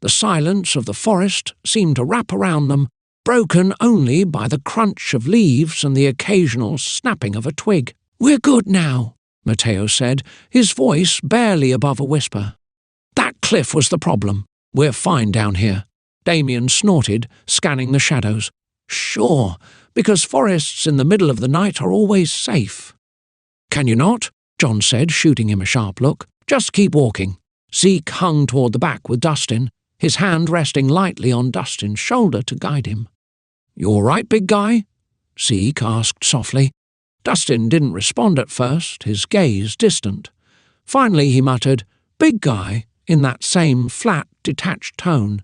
The silence of the forest seemed to wrap around them, broken only by the crunch of leaves and the occasional snapping of a twig. "We're good now," Matteo said, his voice barely above a whisper. "That cliff was the problem. "We're fine down here," Damien snorted, scanning the shadows. "Sure, because forests in the middle of the night are always safe." "Can you not?" John said, shooting him a sharp look. "Just keep walking." Zeke hung toward the back with Dustin, his hand resting lightly on Dustin's shoulder to guide him. "You all right, big guy?" Zeke asked softly. Dustin didn't respond at first, his gaze distant. Finally he muttered, "Big guy," in that same flat, detached tone.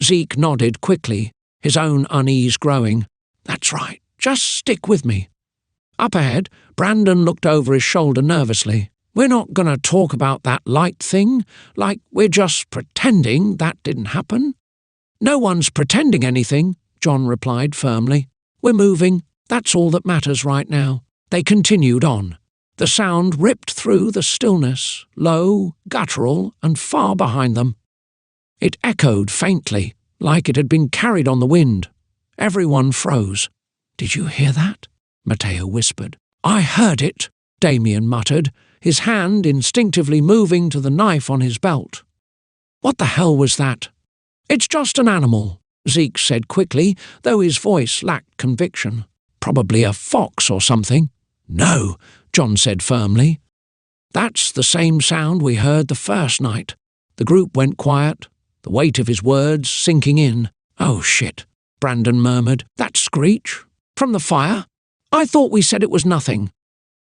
Zeke nodded quickly, his own unease growing. "That's right, just stick with me." Up ahead, Brandon looked over his shoulder nervously. "We're not going to talk about that light thing, like we're just pretending that didn't happen?" "No one's pretending anything," John replied firmly. "We're moving. That's all that matters right now." They continued on. The sound ripped through the stillness, low, guttural, and far behind them. It echoed faintly, like it had been carried on the wind. Everyone froze. "Did you hear that?" Matteo whispered. "I heard it," Damien muttered, his hand instinctively moving to the knife on his belt. "What the hell was that?" "It's just an animal," Zeke said quickly, though his voice lacked conviction. "Probably a fox or something." "No," John said firmly. "That's the same sound we heard the first night." The group went quiet, the weight of his words sinking in. "Oh shit," Brandon murmured. "That screech? From the fire? I thought we said it was nothing."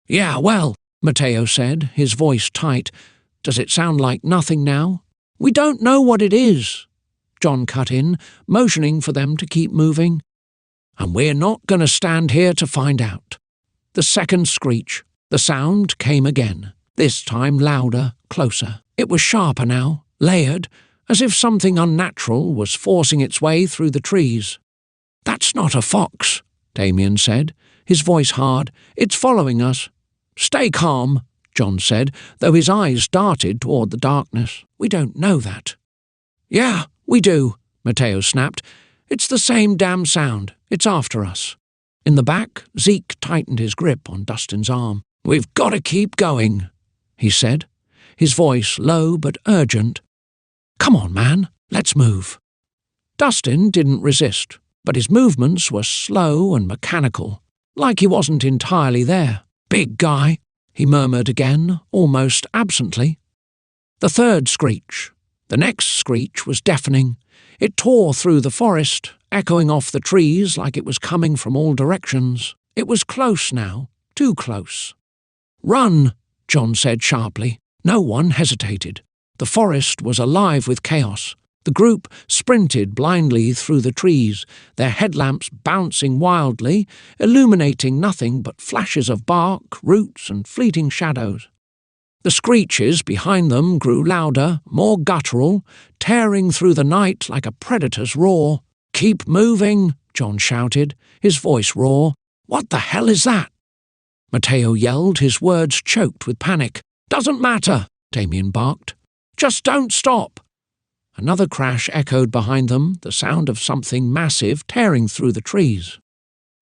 "Yeah, well," Matteo said, his voice tight. "Does it sound like nothing now?" "We don't know what it is," John cut in, motioning for them to keep moving. "And we're not going to stand here to find out." The second screech. The sound came again, this time louder, closer. It was sharper now, layered, as if something unnatural was forcing its way through the trees. "That's not a fox," Damien said, his voice hard. "It's following us." "Stay calm," John said, though his eyes darted toward the darkness. "We don't know that." "Yeah, we do," Matteo snapped. "It's the same damn sound. It's after us." In the back, Zeke tightened his grip on Dustin's arm. "We've got to keep going," he said, his voice low but urgent. "Come on, man, let's move." Dustin didn't resist, but his movements were slow and mechanical, like he wasn't entirely there. "Big guy," he murmured again, almost absently. The third screech. The next screech was deafening. It tore through the forest, echoing off the trees like it was coming from all directions. It was close now, too close. "Run," John said sharply. No one hesitated. The forest was alive with chaos. The group sprinted blindly through the trees, their headlamps bouncing wildly, illuminating nothing but flashes of bark, roots, and fleeting shadows. The screeches behind them grew louder, more guttural, tearing through the night like a predator's roar. "Keep moving," John shouted, his voice raw. "What the hell is that?" Matteo yelled, his words choked with panic. "Doesn't matter," Damien barked. "Just don't stop." Another crash echoed behind them, the sound of something massive tearing through the trees.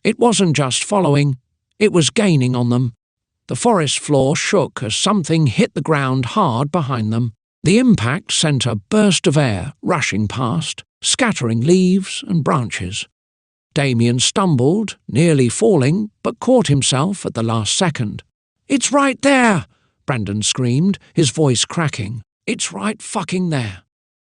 It wasn't just following, it was gaining on them. The forest floor shook as something hit the ground hard behind them. The impact sent a burst of air rushing past, scattering leaves and branches. Damien stumbled, nearly falling, but caught himself at the last second. "It's right there!" Brandon screamed, his voice cracking. "It's right fucking there."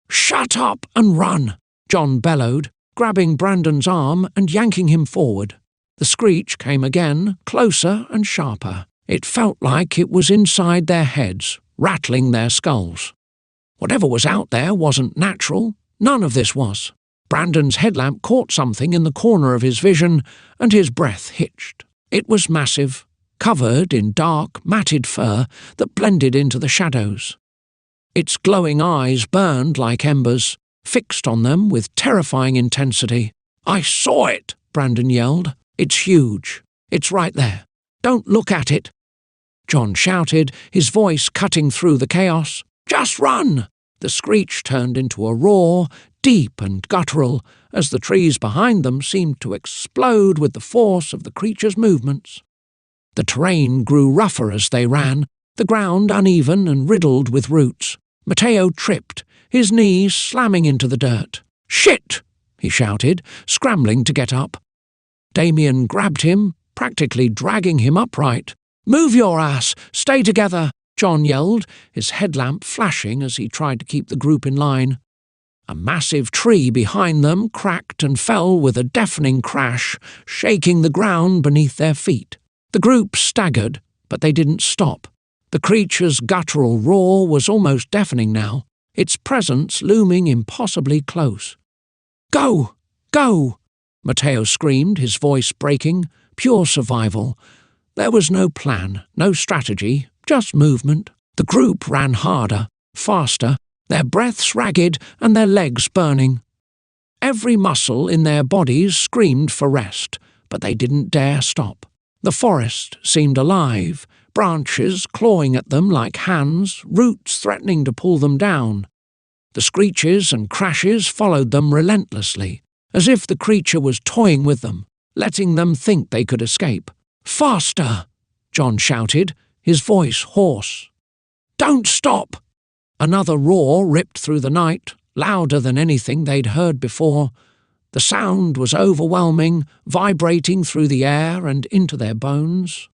"Shut up and run!" John bellowed, grabbing Brandon's arm and yanking him forward. The screech came again, closer and sharper. It felt like it was inside their heads, rattling their skulls. Whatever was out there wasn't natural. None of this was. Brandon's headlamp caught something in the corner of his vision, and his breath hitched. It was massive, covered in dark, matted fur that blended into the shadows. Its glowing eyes burned like embers, fixed on them with terrifying intensity. "I saw it!" Brandon yelled. "It's huge. It's right there. Don't look at it." John shouted, his voice cutting through the chaos. "Just run!" The screech turned into a roar, deep and guttural, as the trees behind them seemed to explode with the force of the creature's movements. The terrain grew rougher as they ran, the ground uneven and riddled with roots. Matteo tripped, his knees slamming into the dirt. "Shit!" he shouted, scrambling to get up. Damien grabbed him, practically dragging him upright. "Move your ass! Stay together!" John yelled, his headlamp flashing as he tried to keep the group in line. A massive tree behind them cracked and fell with a deafening crash, shaking the ground beneath their feet. The group staggered, but they didn't stop. The creature's guttural roar was almost deafening now, its presence looming impossibly close. "Go! Go!" Matteo screamed, his voice breaking. Pure survival. There was no plan, no strategy, just movement. The group ran harder, faster, their breaths ragged and their legs burning. Every muscle in their bodies screamed for rest, but they didn't dare stop. The forest seemed alive, branches clawing at them like hands, roots threatening to pull them down. The screeches and crashes followed them relentlessly, as if the creature was toying with them, letting them think they could escape. "Faster!" John shouted, his voice hoarse. "Don't stop!" Another roar ripped through the night, louder than anything they'd heard before. The sound was overwhelming, vibrating through the air and into their bones.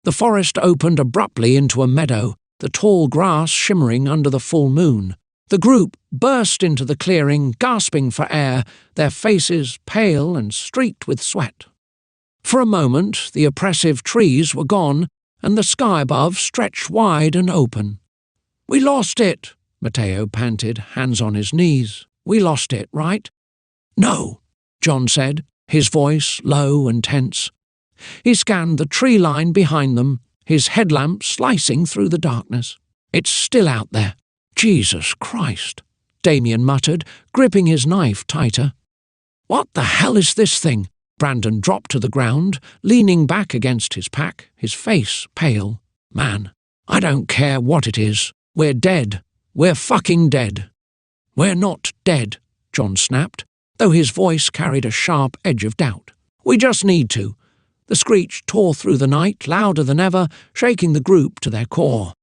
The forest opened abruptly into a meadow, the tall grass shimmering under the full moon. The group burst into the clearing, gasping for air, their faces pale and streaked with sweat. For a moment, the oppressive trees were gone, and the sky above stretched wide and open. "We lost it," Matteo panted, hands on his knees. "We lost it, right?" "No," John said, his voice low and tense. He scanned the tree line behind them, his headlamp slicing through the darkness. "It's still out there." "Jesus Christ," Damien muttered, gripping his knife tighter. "What the hell is this thing?" Brandon dropped to the ground, leaning back against his pack, his face pale. "Man, I don't care what it is. We're dead. We're fucking dead." "We're not dead," John snapped, though his voice carried a sharp edge of doubt. "We just need to." The screech tore through the night, louder than ever, shaking the group to their core.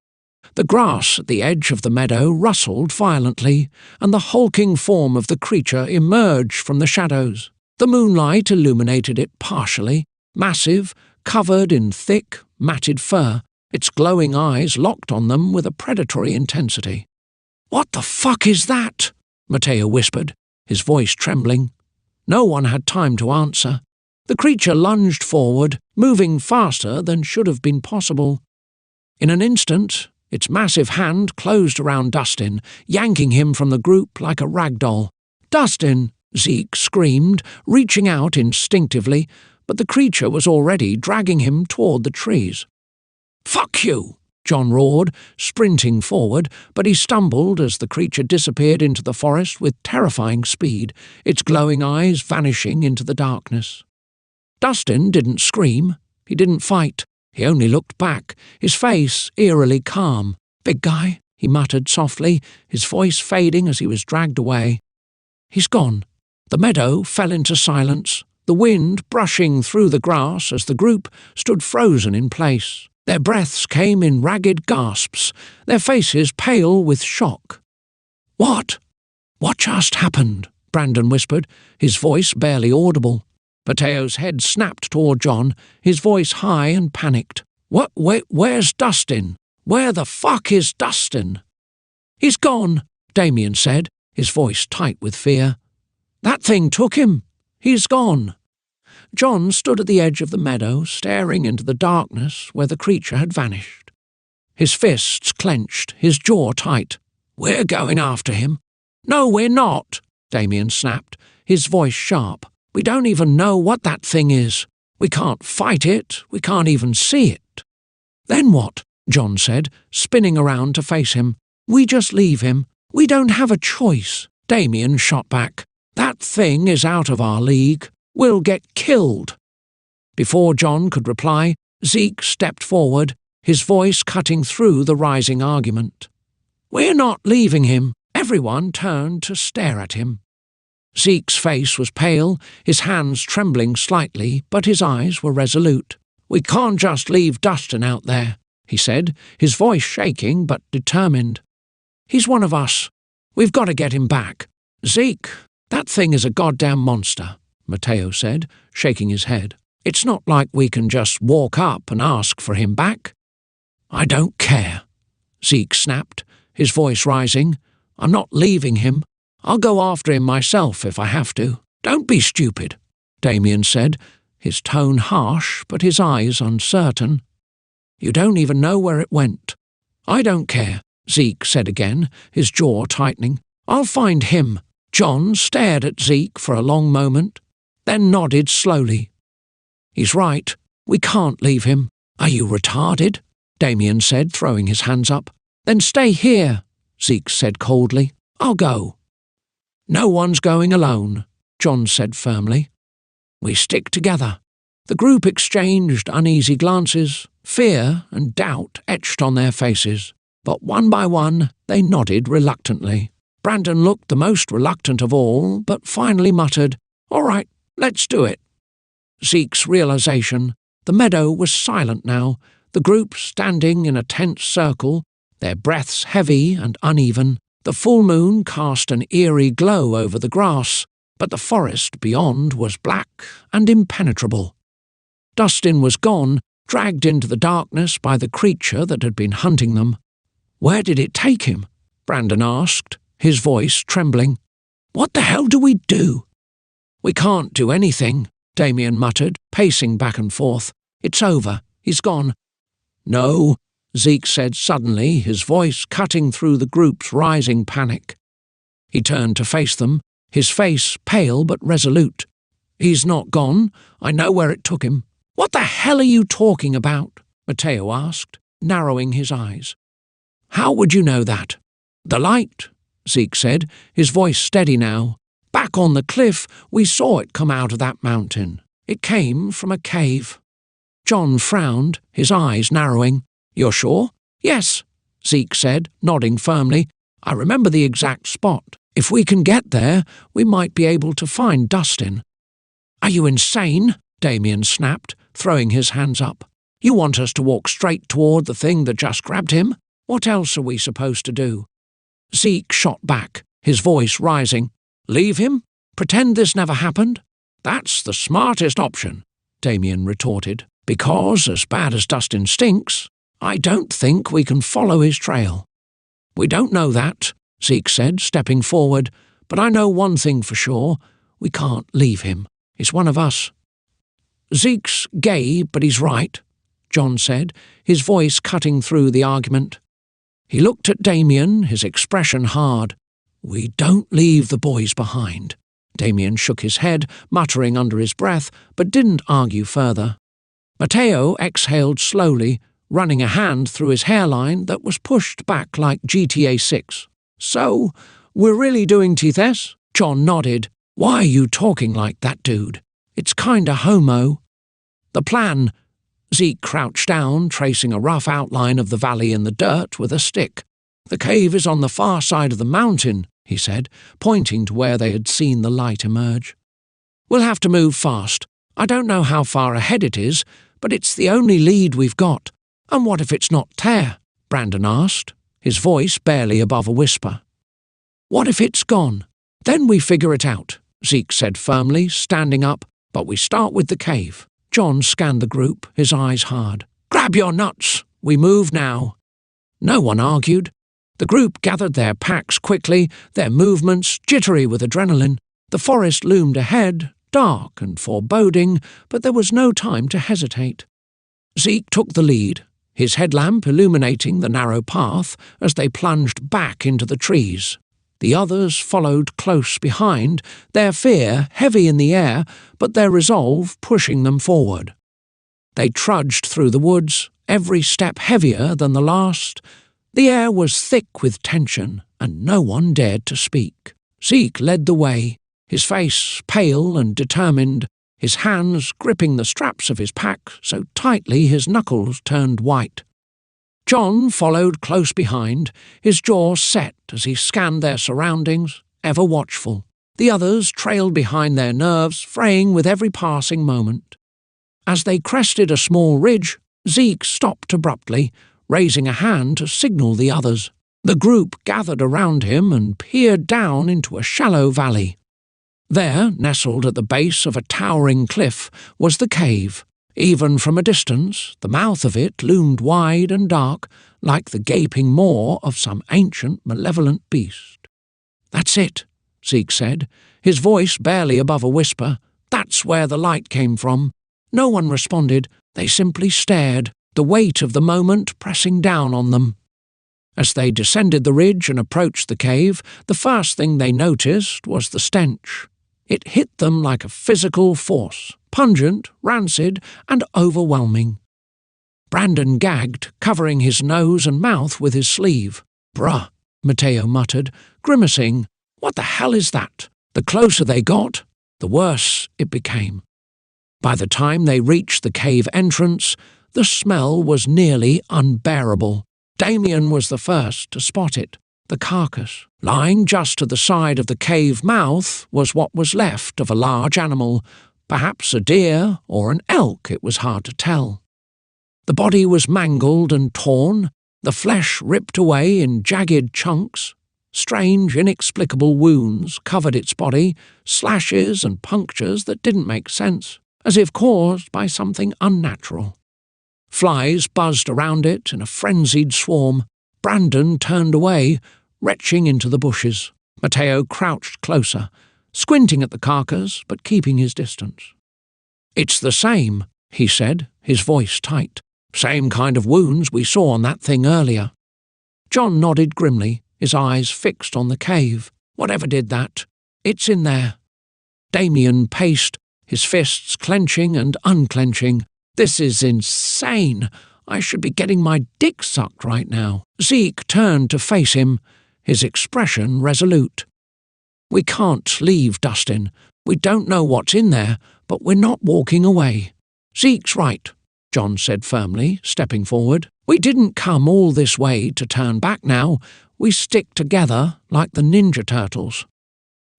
The grass at the edge of the meadow rustled violently, and the hulking form of the creature emerged from the shadows. The moonlight illuminated it partially, massive, covered in thick, matted fur, its glowing eyes locked on them with a predatory intensity. "What the fuck is that?" Matteo whispered, his voice trembling. No one had time to answer. The creature lunged forward, moving faster than should have been possible. In an instant, its massive hand closed around Dustin, yanking him from the group like a rag doll. "Dustin!" Zeke screamed, reaching out instinctively, but the creature was already dragging him toward the trees. "Fuck you!" John roared, sprinting forward, but he stumbled as the creature disappeared into the forest with terrifying speed, its glowing eyes vanishing into the darkness. Dustin didn't scream. He didn't fight. He only looked back, his face eerily calm. "Big guy," he muttered softly, his voice fading as he was dragged away. "He's gone." The meadow fell into silence, the wind brushing through the grass as the group stood frozen in place. Their breaths came in ragged gasps, their faces pale with shock. "What? What just happened?" Brandon whispered, his voice barely audible. Matteo's head snapped toward John, his voice high and panicked. Where's Dustin? Where the fuck is Dustin?" "He's gone," Damien said, his voice tight with fear. "That thing took him. He's gone." John stood at the edge of the meadow, staring into the darkness where the creature had vanished. His fists clenched, his jaw tight. "We're going after him." "No, we're not," Damien snapped, his voice sharp. "We don't even know what that thing is. We can't fight it, we can't even see it." "Then what?" John said, spinning around to face him. "We just leave him. We don't have a choice." Damien shot back. "That thing is out of our league. We'll get killed." Before John could reply, Zeke stepped forward, his voice cutting through the rising argument. "We're not leaving him." Everyone turned to stare at him. Zeke's face was pale, his hands trembling slightly, but his eyes were resolute. "We can't just leave Dustin out there," he said, his voice shaking but determined. "He's one of us. We've got to get him back. Zeke, that thing is a goddamn monster, Matteo said, shaking his head. It's not like we can just walk up and ask for him back. I don't care, Zeke snapped, his voice rising. I'm not leaving him. I'll go after him myself if I have to. Don't be stupid, Damien said, his tone harsh but his eyes uncertain. You don't even know where it went. I don't care, Zeke said again, his jaw tightening. I'll find him. John stared at Zeke for a long moment, then nodded slowly. He's right. We can't leave him. Are you retarded? Damien said, throwing his hands up. Then stay here, Zeke said coldly. I'll go. No one's going alone, John said firmly. We stick together. The group exchanged uneasy glances, fear and doubt etched on their faces, but one by one they nodded reluctantly. Brandon looked the most reluctant of all, but finally muttered, All right, let's do it. Zeke's realization. The meadow was silent now, the group standing in a tense circle, their breaths heavy and uneven. The full moon cast an eerie glow over the grass, but the forest beyond was black and impenetrable. Dustin was gone, dragged into the darkness by the creature that had been hunting them. Where did it take him? Brandon asked, his voice trembling. What the hell do we do? We can't do anything, Damien muttered, pacing back and forth. It's over. He's gone. No, Zeke said suddenly, his voice cutting through the group's rising panic. He turned to face them, his face pale but resolute. He's not gone. I know where it took him. What the hell are you talking about? Matteo asked, narrowing his eyes. How would you know that? The light, Zeke said, his voice steady now. Back on the cliff, we saw it come out of that mountain. It came from a cave. John frowned, his eyes narrowing. You're sure? Yes, Zeke said, nodding firmly. I remember the exact spot. If we can get there, we might be able to find Dustin. Are you insane? Damien snapped, throwing his hands up. You want us to walk straight toward the thing that just grabbed him? What else are we supposed to do? Zeke shot back, his voice rising. Leave him? Pretend this never happened? That's the smartest option, Damien retorted, because, as bad as Dustin stinks, I don't think we can follow his trail. We don't know that, Zeke said, stepping forward, but I know one thing for sure. We can't leave him. He's one of us. Zeke's gay, but he's right, John said, his voice cutting through the argument. He looked at Damien, his expression hard. We don't leave the boys behind. Damien shook his head, muttering under his breath, but didn't argue further. Matteo exhaled slowly, running a hand through his hairline that was pushed back like GTA 6. So, we're really doing Tithess? John nodded. Why are you talking like that, dude? It's kinda homo. The plan. Zeke crouched down, tracing a rough outline of the valley in the dirt with a stick. The cave is on the far side of the mountain, he said, pointing to where they had seen the light emerge. We'll have to move fast. I don't know how far ahead it is, but it's the only lead we've got. And what if it's not there? Brandon asked, his voice barely above a whisper. What if it's gone? Then we figure it out, Zeke said firmly, standing up, but we start with the cave. John scanned the group, his eyes hard. Grab your nuts! We move now. No one argued. The group gathered their packs quickly, their movements jittery with adrenaline. The forest loomed ahead, dark and foreboding, but there was no time to hesitate. Zeke took the lead, his headlamp illuminating the narrow path as they plunged back into the trees. The others followed close behind, their fear heavy in the air, but their resolve pushing them forward. They trudged through the woods, every step heavier than the last. The air was thick with tension, and no one dared to speak. Zeke led the way, his face pale and determined, his hands gripping the straps of his pack so tightly his knuckles turned white. John followed close behind, his jaw set as he scanned their surroundings, ever watchful. The others trailed behind, their nerves fraying with every passing moment. As they crested a small ridge, Zeke stopped abruptly, raising a hand to signal the others. The group gathered around him and peered down into a shallow valley. There, nestled at the base of a towering cliff, was the cave. Even from a distance, the mouth of it loomed wide and dark, like the gaping maw of some ancient, malevolent beast. "That's it," Zeke said, his voice barely above a whisper. "That's where the light came from." No one responded. They simply stared, the weight of the moment pressing down on them. As they descended the ridge and approached the cave, the first thing they noticed was the stench. It hit them like a physical force, pungent, rancid, and overwhelming. Brandon gagged, covering his nose and mouth with his sleeve. "Bruh," Matteo muttered, grimacing. "What the hell is that?" The closer they got, the worse it became. By the time they reached the cave entrance, the smell was nearly unbearable. Damien was the first to spot it. The carcass, lying just to the side of the cave mouth, was what was left of a large animal, perhaps a deer or an elk, it was hard to tell. The body was mangled and torn, the flesh ripped away in jagged chunks. Strange, inexplicable wounds covered its body, slashes and punctures that didn't make sense, as if caused by something unnatural. Flies buzzed around it in a frenzied swarm. Brandon turned away, retching into the bushes. Matteo crouched closer, squinting at the carcass but keeping his distance. "It's the same," he said, his voice tight. "Same kind of wounds we saw on that thing earlier." John nodded grimly, his eyes fixed on the cave. "Whatever did that, it's in there." Damien paced, his fists clenching and unclenching. "This is insane. I should be getting my dick sucked right now." Zeke turned to face him, his expression resolute. "We can't leave, Dustin. We don't know what's in there, but we're not walking away." "Zeke's right," John said firmly, stepping forward. "We didn't come all this way to turn back now. We stick together like the Ninja Turtles."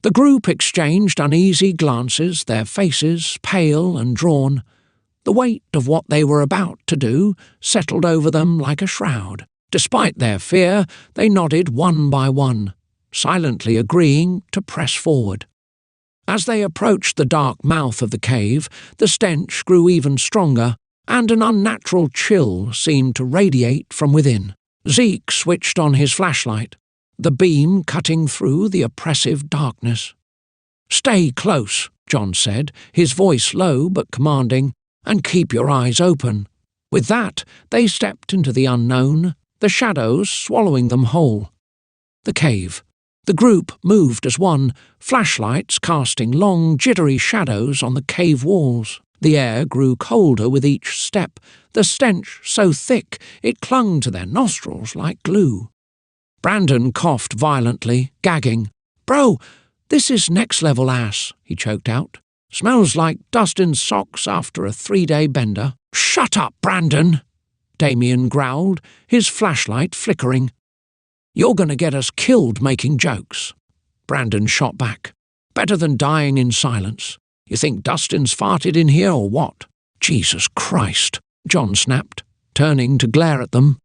The group exchanged uneasy glances, their faces pale and drawn. The weight of what they were about to do settled over them like a shroud. Despite their fear, they nodded one by one, silently agreeing to press forward. As they approached the dark mouth of the cave, the stench grew even stronger, and an unnatural chill seemed to radiate from within. Zeke switched on his flashlight, the beam cutting through the oppressive darkness. "Stay close," John said, his voice low but commanding, "and keep your eyes open." With that, they stepped into the unknown, the shadows swallowing them whole. The cave. The group moved as one, flashlights casting long, jittery shadows on the cave walls. The air grew colder with each step, the stench so thick it clung to their nostrils like glue. Brandon coughed violently, gagging. "Bro, this is next-level ass," he choked out. "Smells like Dustin's socks after a 3-day bender." "Shut up, Brandon!" Damien growled, his flashlight flickering. "You're going to get us killed making jokes." Brandon shot back. "Better than dying in silence. You think Dustin's farted in here or what?" "Jesus Christ," John snapped, turning to glare at them.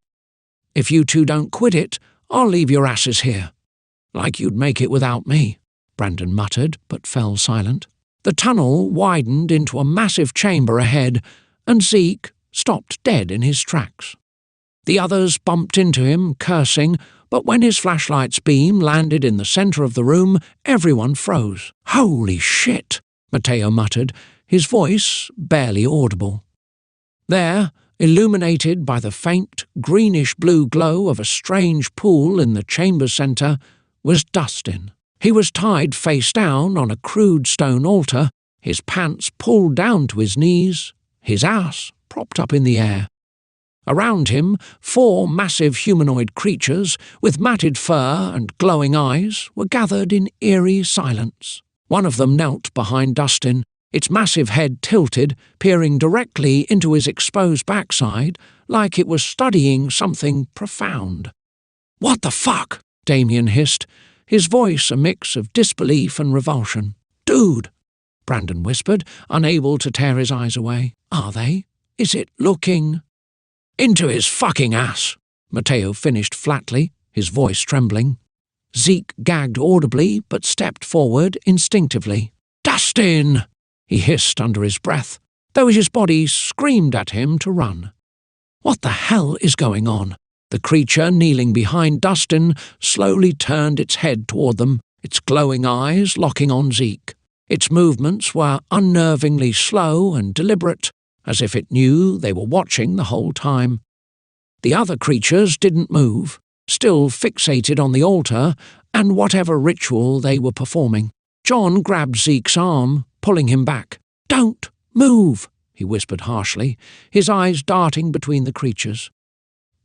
"If you two don't quit it, I'll leave your asses here." "Like you'd make it without me," Brandon muttered, but fell silent. The tunnel widened into a massive chamber ahead, and Zeke stopped dead in his tracks. The others bumped into him, cursing, but when his flashlight's beam landed in the centre of the room, everyone froze. "Holy shit," Matteo muttered, his voice barely audible. There, illuminated by the faint, greenish-blue glow of a strange pool in the chamber's centre, was Dustin. He was tied face down on a crude stone altar, his pants pulled down to his knees, his ass propped up in the air. Around him, 4 massive humanoid creatures with matted fur and glowing eyes were gathered in eerie silence. One of them knelt behind Dustin, its massive head tilted, peering directly into his exposed backside like it was studying something profound. "What the fuck?" Damien hissed, his voice a mix of disbelief and revulsion. "Dude," Brandon whispered, unable to tear his eyes away. "Are they? Is it looking—" "Into his fucking ass," Matteo finished flatly, his voice trembling. Zeke gagged audibly but stepped forward instinctively. "Dustin!" he hissed under his breath, though his body screamed at him to run. What the hell is going on? The creature kneeling behind Dustin slowly turned its head toward them, its glowing eyes locking on Zeke. Its movements were unnervingly slow and deliberate, as if it knew they were watching the whole time. The other creatures didn't move, still fixated on the altar and whatever ritual they were performing. John grabbed Zeke's arm, pulling him back. "Don't move," he whispered harshly, his eyes darting between the creatures.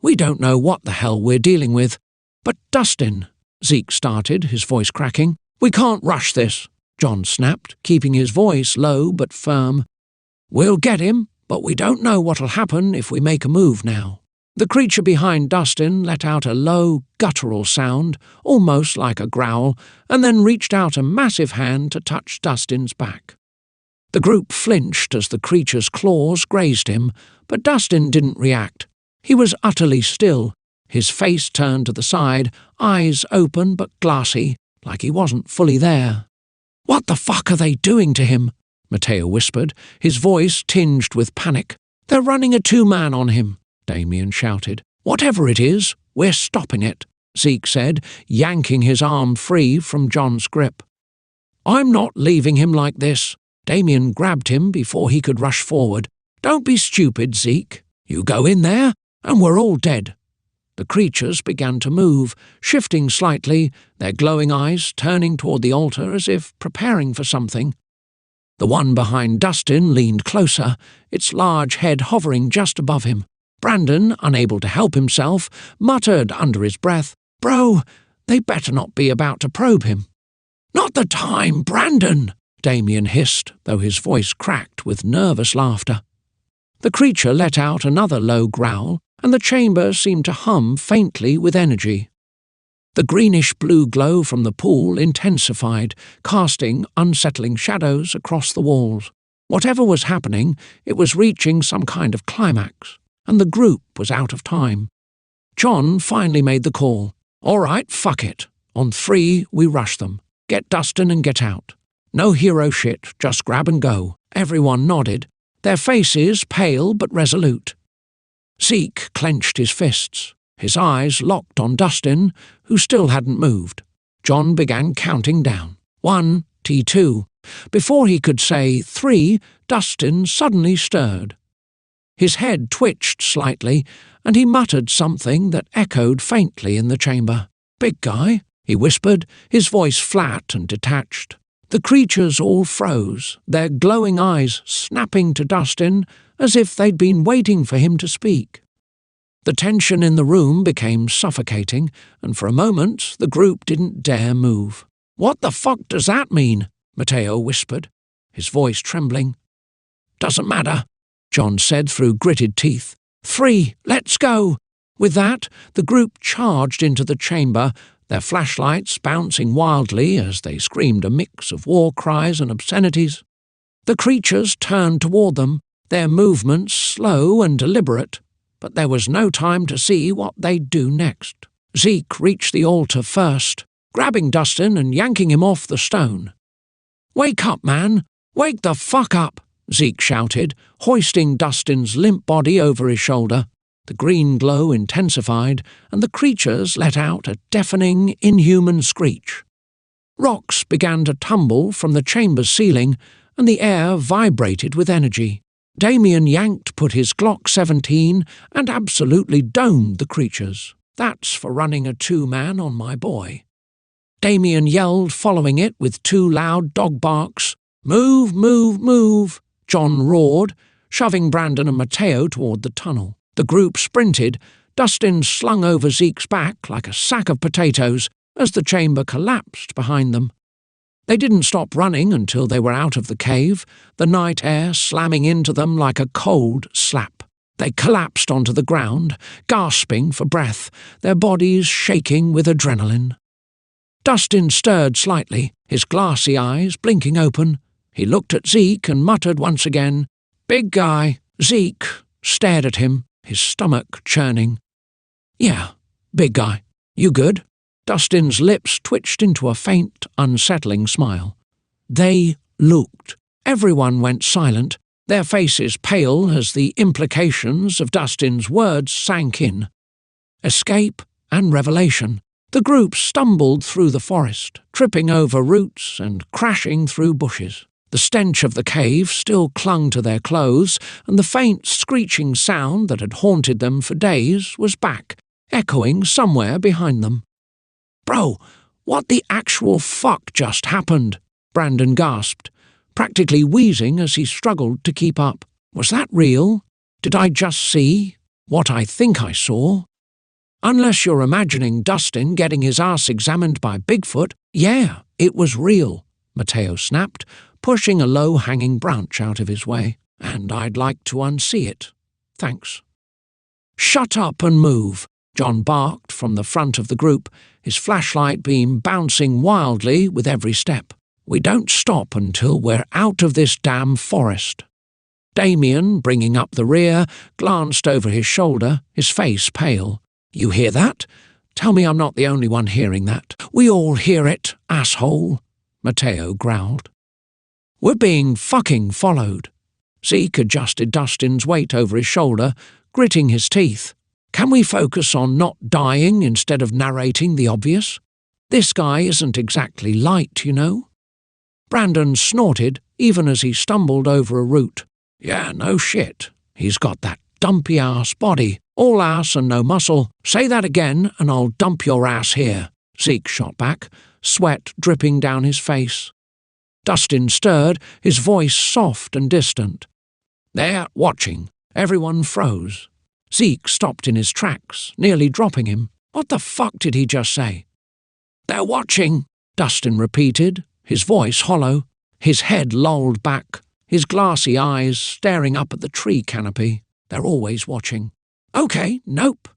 "We don't know what the hell we're dealing with. But Dustin," Zeke started, his voice cracking. "We can't rush this," John snapped, keeping his voice low but firm. "We'll get him, but we don't know what'll happen if we make a move now." The creature behind Dustin let out a low, guttural sound, almost like a growl, and then reached out a massive hand to touch Dustin's back. The group flinched as the creature's claws grazed him, but Dustin didn't react. He was utterly still, his face turned to the side, eyes open but glassy, like he wasn't fully there. "What the fuck are they doing to him?" Matteo whispered, his voice tinged with panic. "They're running a two-man on him," Damien shouted. "Whatever it is, we're stopping it," Zeke said, yanking his arm free from John's grip. "I'm not leaving him like this." Damien grabbed him before he could rush forward. "Don't be stupid, Zeke. You go in there, and we're all dead." The creatures began to move, shifting slightly, their glowing eyes turning toward the altar as if preparing for something. The one behind Dustin leaned closer, its large head hovering just above him. Brandon, unable to help himself, muttered under his breath, "Bro, they better not be about to probe him." "Not the time, Brandon!" Damien hissed, though his voice cracked with nervous laughter. The creature let out another low growl, and the chamber seemed to hum faintly with energy. The greenish-blue glow from the pool intensified, casting unsettling shadows across the walls. Whatever was happening, it was reaching some kind of climax, and the group was out of time. John finally made the call. "All right, fuck it. On 3, we rush them. Get Dustin and get out. No hero shit, just grab and go." Everyone nodded, their faces pale but resolute. Zeke clenched his fists, his eyes locked on Dustin, who still hadn't moved. John began counting down. 1, T2. Before he could say 3, Dustin suddenly stirred. His head twitched slightly, and he muttered something that echoed faintly in the chamber. "Big guy," he whispered, his voice flat and detached. The creatures all froze, their glowing eyes snapping to Dustin as if they'd been waiting for him to speak. The tension in the room became suffocating, and for a moment the group didn't dare move. "What the fuck does that mean?" Matteo whispered, his voice trembling. "Doesn't matter," John said through gritted teeth. 3, let's go!" With that, the group charged into the chamber, their flashlights bouncing wildly as they screamed a mix of war cries and obscenities. The creatures turned toward them, their movements slow and deliberate, but there was no time to see what they'd do next. Zeke reached the altar first, grabbing Dustin and yanking him off the stone. "Wake up, man! Wake the fuck up!" Zeke shouted, hoisting Dustin's limp body over his shoulder. The green glow intensified, and the creatures let out a deafening, inhuman screech. Rocks began to tumble from the chamber's ceiling, and the air vibrated with energy. Damien yanked put his Glock 17 and absolutely domed the creatures. "That's for running a two-man on my boy." Damien yelled, following it with 2 loud dog barks. "Move, move, move!" John roared, shoving Brandon and Matteo toward the tunnel. The group sprinted, Dustin slung over Zeke's back like a sack of potatoes as the chamber collapsed behind them. They didn't stop running until they were out of the cave, the night air slamming into them like a cold slap. They collapsed onto the ground, gasping for breath, their bodies shaking with adrenaline. Dustin stirred slightly, his glassy eyes blinking open. He looked at Zeke and muttered once again, "Big guy." Zeke stared at him, his stomach churning. "Yeah, big guy." You good? Dustin's lips twitched into a faint, unsettling smile. They looked. Everyone went silent, their faces pale as the implications of Dustin's words sank in. Escape and revelation. The group stumbled through the forest, tripping over roots and crashing through bushes. The stench of the cave still clung to their clothes, and the faint screeching sound that had haunted them for days was back, echoing somewhere behind them. "Bro, what the actual fuck just happened?" Brandon gasped, practically wheezing as he struggled to keep up. "Was that real? Did I just see what I think I saw?" "Unless you're imagining Dustin getting his ass examined by Bigfoot, yeah, it was real," Mateo snapped, pushing a low-hanging branch out of his way. "And I'd like to unsee it. Thanks." "Shut up and move," John barked from the front of the group, his flashlight beam bouncing wildly with every step. "We don't stop until we're out of this damn forest." Damien, bringing up the rear, glanced over his shoulder, his face pale. "You hear that? Tell me I'm not the only one hearing that." "We all hear it, asshole," Mateo growled. "We're being fucking followed." Zeke adjusted Dustin's weight over his shoulder, gritting his teeth. "Can we focus on not dying instead of narrating the obvious? This guy isn't exactly light, you know." Brandon snorted, even as he stumbled over a root. "Yeah, no shit. He's got that dumpy-ass body, all ass and no muscle. Say that again and I'll dump your ass here," Zeke shot back, sweat dripping down his face. Dustin stirred, his voice soft and distant. "They're watching." Everyone froze. Zeke stopped in his tracks, nearly dropping him. "What the fuck did he just say?" "They're watching," Dustin repeated, his voice hollow, his head lolled back, his glassy eyes staring up at the tree canopy. "They're always watching." "Okay, nope."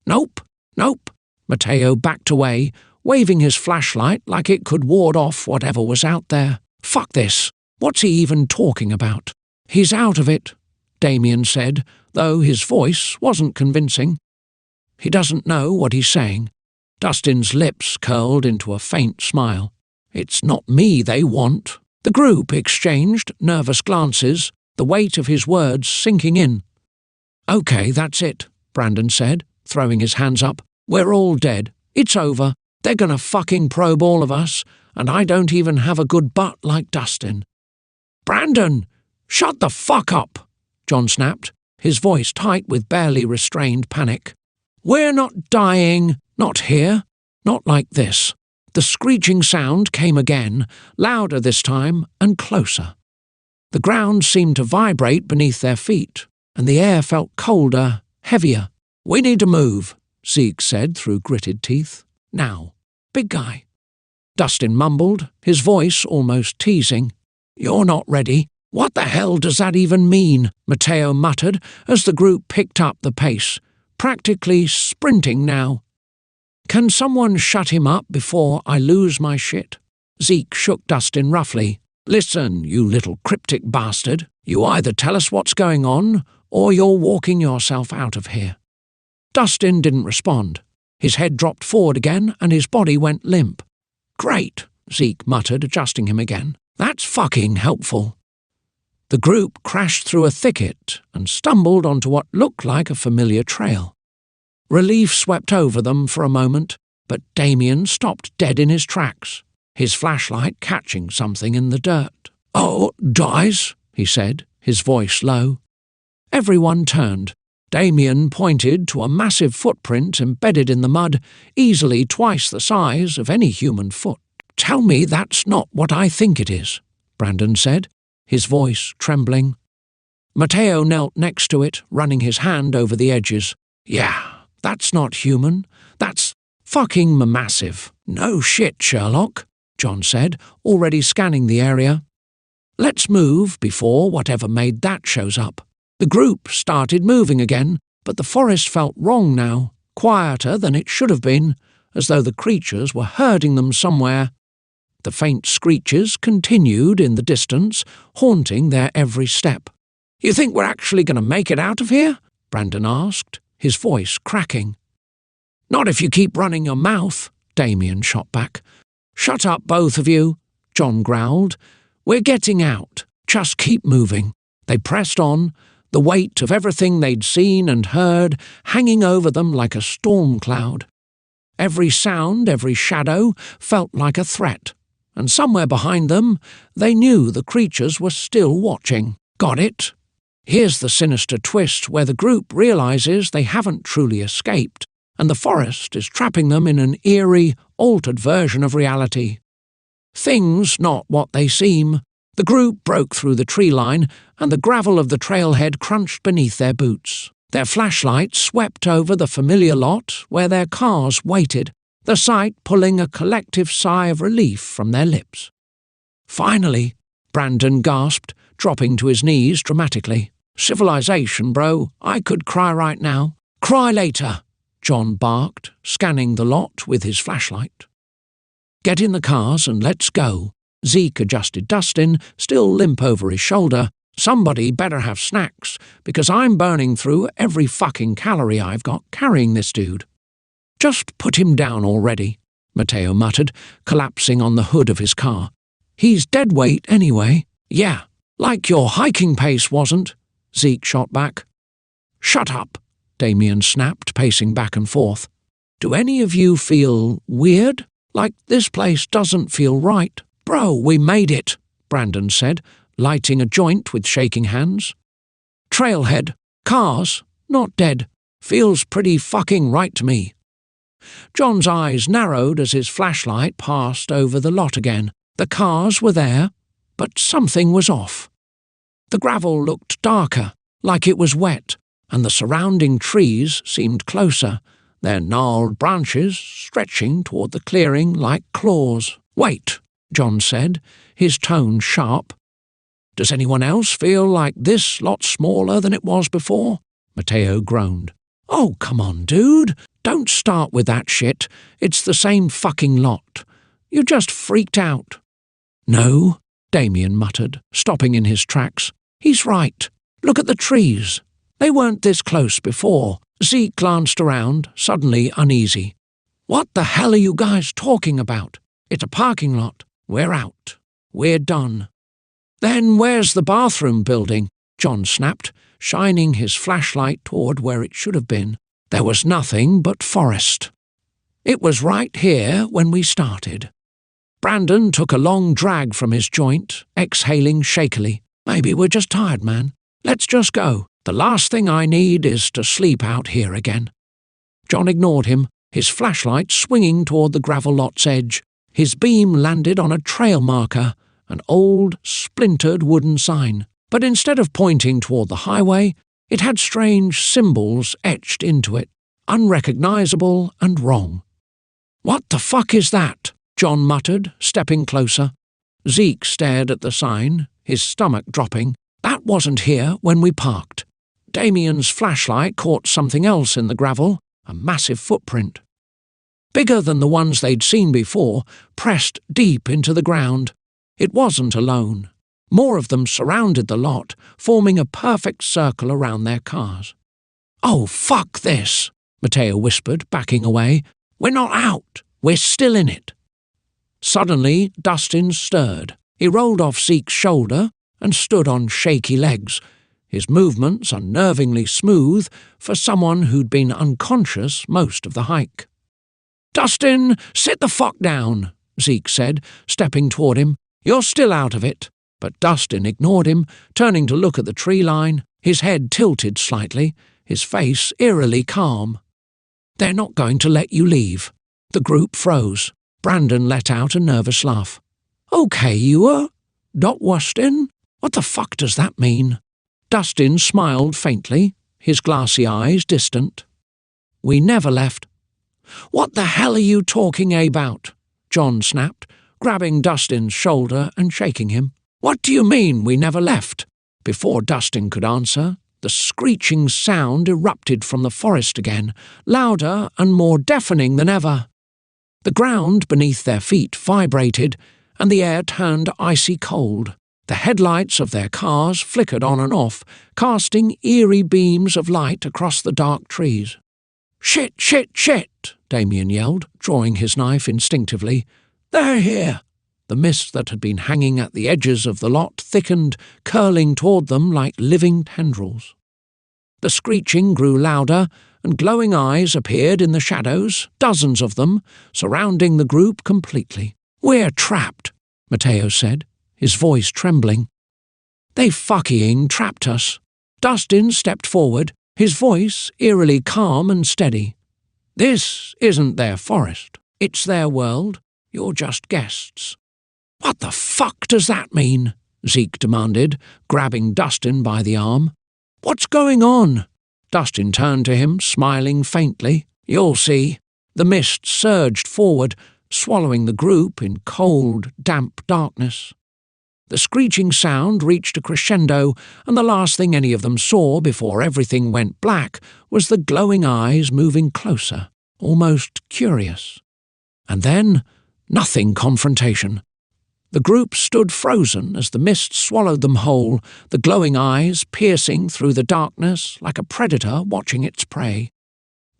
"Nope, nope." Mateo backed away, waving his flashlight like it could ward off whatever was out there. "Fuck this. What's he even talking about?" "He's out of it," Damien said, though his voice wasn't convincing. "He doesn't know what he's saying." Dustin's lips curled into a faint smile. "It's not me they want." The group exchanged nervous glances, the weight of his words sinking in. "Okay, that's it," Brandon said, throwing his hands up. "We're all dead. It's over. They're gonna fucking probe all of us, and I don't even have a good butt like Dustin." "Brandon! Shut the fuck up!" John snapped, his voice tight with barely restrained panic. "We're not dying. Not here. Not like this." The screeching sound came again, louder this time and closer. The ground seemed to vibrate beneath their feet, and the air felt colder, heavier. "We need to move," Zeke said through gritted teeth. "Now, big guy." Dustin mumbled, his voice almost teasing. "You're not ready." "What the hell does that even mean?" Mateo muttered as the group picked up the pace, practically sprinting now. "Can someone shut him up before I lose my shit?" Zeke shook Dustin roughly. "Listen, you little cryptic bastard. You either tell us what's going on, or you're walking yourself out of here." Dustin didn't respond. His head dropped forward again and his body went limp. "Great," Zeke muttered, adjusting him again. "That's fucking helpful." The group crashed through a thicket and stumbled onto what looked like a familiar trail. Relief swept over them for a moment, but Damien stopped dead in his tracks, his flashlight catching something in the dirt. "Oh, guys," he said, his voice low. Everyone turned. Damien pointed to a massive footprint embedded in the mud, easily twice the size of any human foot. "Tell me that's not what I think it is," Brandon said, his voice trembling. Mateo knelt next to it, running his hand over the edges. "Yeah, that's not human. That's fucking massive." "No shit, Sherlock," John said, already scanning the area. "Let's move before whatever made that shows up." The group started moving again, but the forest felt wrong now, quieter than it should have been, as though the creatures were herding them somewhere. The faint screeches continued in the distance, haunting their every step. "You think we're actually going to make it out of here?" Brandon asked, his voice cracking. Not if you keep running your mouth, Damien shot back. Shut up, both of you, John growled. We're getting out. Just keep moving. They pressed on, the weight of everything they'd seen and heard hanging over them like a storm cloud. Every sound, every shadow felt like a threat, and somewhere behind them they knew the creatures were still watching. Got it? Here's the sinister twist where the group realizes they haven't truly escaped, and the forest is trapping them in an eerie, altered version of reality. Things not what they seem. The group broke through the tree line, and the gravel of the trailhead crunched beneath their boots. Their flashlights swept over the familiar lot where their cars waited, the sight pulling a collective sigh of relief from their lips. Finally, Brandon gasped, dropping to his knees dramatically. Civilization, bro. I could cry right now. Cry later, John barked, scanning the lot with his flashlight. Get in the cars and let's go. Zeke adjusted Dustin, still limp over his shoulder. Somebody better have snacks, because I'm burning through every fucking calorie I've got carrying this dude. Just put him down already, Matteo muttered, collapsing on the hood of his car. He's dead weight anyway. Yeah, like your hiking pace wasn't, Zeke shot back. Shut up, Damien snapped, pacing back and forth. Do any of you feel weird? Like this place doesn't feel right? Bro, we made it, Brandon said, lighting a joint with shaking hands. Trailhead, cars, not dead. Feels pretty fucking right to me. John's eyes narrowed as his flashlight passed over the lot again. The cars were there, but something was off. The gravel looked darker, like it was wet, and the surrounding trees seemed closer, their gnarled branches stretching toward the clearing like claws. Wait, John said, his tone sharp. Does anyone else feel like this lot smaller than it was before? Matteo groaned. Oh, come on, dude. Don't start with that shit. It's the same fucking lot. You just freaked out. No, Damien muttered, stopping in his tracks. He's right. Look at the trees. They weren't this close before. Zeke glanced around, suddenly uneasy. What the hell are you guys talking about? It's a parking lot. We're out. We're done. Then where's the bathroom building? John snapped, shining his flashlight toward where it should have been. There was nothing but forest. It was right here when we started. Brandon took a long drag from his joint, exhaling shakily. Maybe we're just tired, man. Let's just go. The last thing I need is to sleep out here again. John ignored him, his flashlight swinging toward the gravel lot's edge. His beam landed on a trail marker, an old, splintered wooden sign. But instead of pointing toward the highway, it had strange symbols etched into it, unrecognizable and wrong. What the fuck is that? John muttered, stepping closer. Zeke stared at the sign, his stomach dropping. That wasn't here when we parked. Damien's flashlight caught something else in the gravel, a massive footprint. Bigger than the ones they'd seen before, pressed deep into the ground. It wasn't alone. More of them surrounded the lot, forming a perfect circle around their cars. Oh, fuck this, Matteo whispered, backing away. We're not out. We're still in it. Suddenly, Dustin stirred. He rolled off Zeke's shoulder and stood on shaky legs, his movements unnervingly smooth for someone who'd been unconscious most of the hike. Dustin, sit the fuck down, Zeke said, stepping toward him. You're still out of it. But Dustin ignored him, turning to look at the tree line, his head tilted slightly, his face eerily calm. They're not going to let you leave. The group froze. Brandon let out a nervous laugh. Okay, you are? Dot Wustin? What the fuck does that mean? Dustin smiled faintly, his glassy eyes distant. We never left. What the hell are you talking about? John snapped, grabbing Dustin's shoulder and shaking him. What do you mean we never left? Before Dustin could answer, the screeching sound erupted from the forest again, louder and more deafening than ever. The ground beneath their feet vibrated, and the air turned icy cold. The headlights of their cars flickered on and off, casting eerie beams of light across the dark trees. Shit, shit, shit! Damien yelled, drawing his knife instinctively. "They're here!" The mist that had been hanging at the edges of the lot thickened, curling toward them like living tendrils. The screeching grew louder, and glowing eyes appeared in the shadows, dozens of them, surrounding the group completely. "We're trapped," Matteo said, his voice trembling. "They fucking trapped us." Dustin stepped forward, his voice eerily calm and steady. "This isn't their forest. It's their world. You're just guests." "What the fuck does that mean?" Zeke demanded, grabbing Dustin by the arm. "What's going on?" Dustin turned to him, smiling faintly. "You'll see." The mist surged forward, swallowing the group in cold, damp darkness. The screeching sound reached a crescendo, and the last thing any of them saw before everything went black was the glowing eyes moving closer, almost curious. And then, nothing confrontation. The group stood frozen as the mist swallowed them whole, the glowing eyes piercing through the darkness like a predator watching its prey.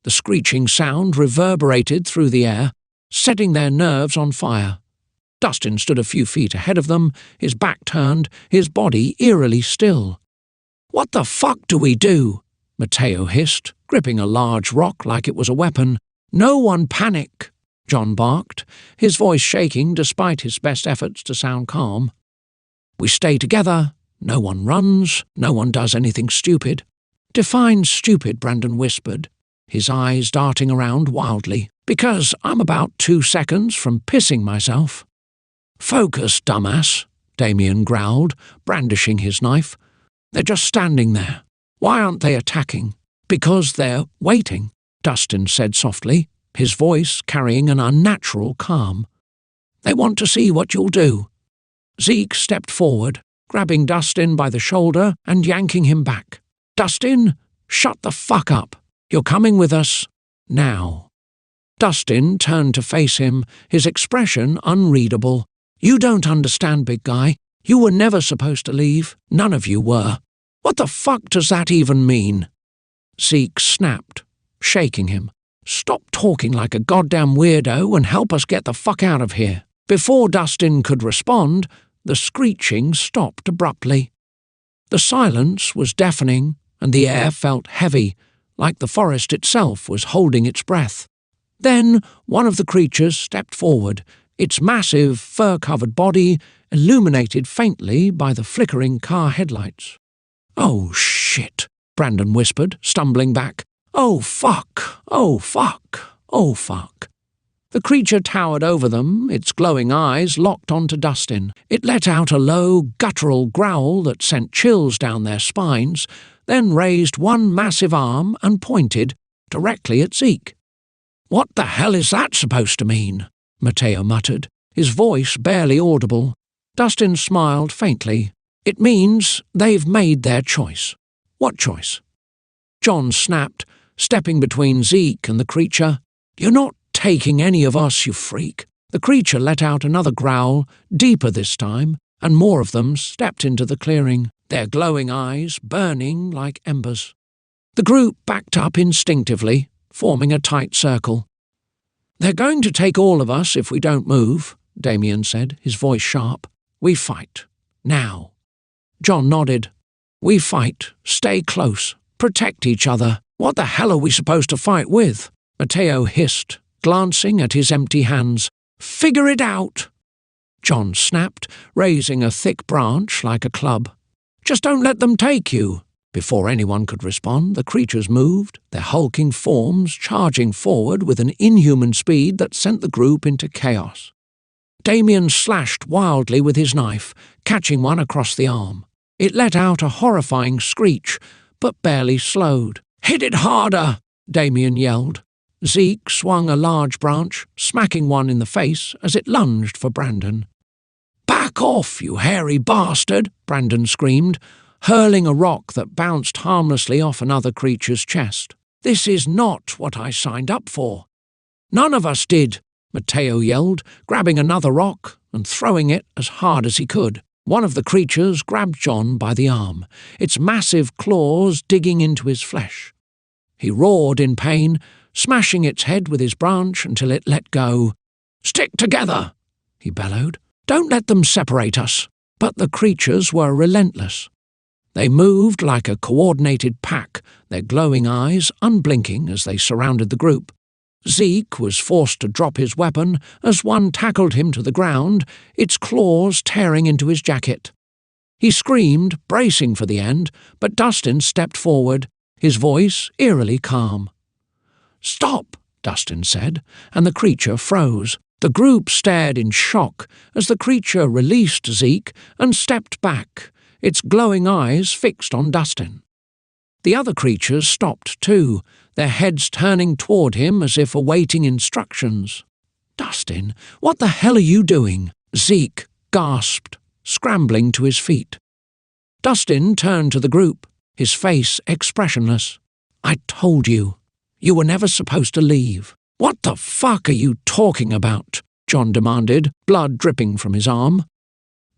The screeching sound reverberated through the air, setting their nerves on fire. Dustin stood a few feet ahead of them, his back turned, his body eerily still. "What the fuck do we do?" Matteo hissed, gripping a large rock like it was a weapon. "No one panic," John barked, his voice shaking despite his best efforts to sound calm. "We stay together. No one runs. No one does anything stupid." "Define stupid," Brandon whispered, his eyes darting around wildly. "Because I'm about 2 seconds from pissing myself." "Focus, dumbass," Damien growled, brandishing his knife. "They're just standing there. Why aren't they attacking?" "Because they're waiting," Dustin said softly, his voice carrying an unnatural calm. "They want to see what you'll do." Zeke stepped forward, grabbing Dustin by the shoulder and yanking him back. "Dustin, shut the fuck up. You're coming with us. Now." Dustin turned to face him, his expression unreadable. "You don't understand, big guy. You were never supposed to leave. None of you were. What the fuck does that even mean?" Zeke snapped, shaking him. "Stop talking like a goddamn weirdo and help us get the fuck out of here." Before Dustin could respond, the screeching stopped abruptly. The silence was deafening, and the air felt heavy, like the forest itself was holding its breath. Then one of the creatures stepped forward, its massive, fur-covered body illuminated faintly by the flickering car headlights. "Oh, shit," Brandon whispered, stumbling back. "Oh, fuck! Oh, fuck! Oh, fuck!" The creature towered over them, its glowing eyes locked onto Dustin. It let out a low, guttural growl that sent chills down their spines, then raised one massive arm and pointed directly at Zeke. "What the hell is that supposed to mean?" Matteo muttered, his voice barely audible. Dustin smiled faintly. "It means they've made their choice." "What choice?" John snapped, stepping between Zeke and the creature. "You're not taking any of us, you freak." The creature let out another growl, deeper this time, and more of them stepped into the clearing, their glowing eyes burning like embers. The group backed up instinctively, forming a tight circle. "They're going to take all of us if we don't move," Damien said, his voice sharp. "We fight. Now." John nodded. "We fight. Stay close. Protect each other. What the hell are we supposed to fight with?" Matteo hissed, glancing at his empty hands. "Figure it out!" John snapped, raising a thick branch like a club. "Just don't let them take you." Before anyone could respond, the creatures moved, their hulking forms charging forward with an inhuman speed that sent the group into chaos. Damien slashed wildly with his knife, catching one across the arm. It let out a horrifying screech, but barely slowed. "Hit it harder!" Damien yelled. Zeke swung a large branch, smacking one in the face as it lunged for Brandon. "Back off, you hairy bastard!" Brandon screamed, hurling a rock that bounced harmlessly off another creature's chest. "This is not what I signed up for." "None of us did," Matteo yelled, grabbing another rock and throwing it as hard as he could. One of the creatures grabbed John by the arm, its massive claws digging into his flesh. He roared in pain, smashing its head with his branch until it let go. "Stick together!" he bellowed. "Don't let them separate us." But the creatures were relentless. They moved like a coordinated pack, their glowing eyes unblinking as they surrounded the group. Zeke was forced to drop his weapon as one tackled him to the ground, its claws tearing into his jacket. He screamed, bracing for the end, but Dustin stepped forward, his voice eerily calm. "Stop," Dustin said, and the creature froze. The group stared in shock as the creature released Zeke and stepped back, its glowing eyes fixed on Dustin. The other creatures stopped too, their heads turning toward him as if awaiting instructions. "Dustin, what the hell are you doing?" Zeke gasped, scrambling to his feet. Dustin turned to the group, his face expressionless. "I told you. You were never supposed to leave." "What the fuck are you talking about?" John demanded, blood dripping from his arm.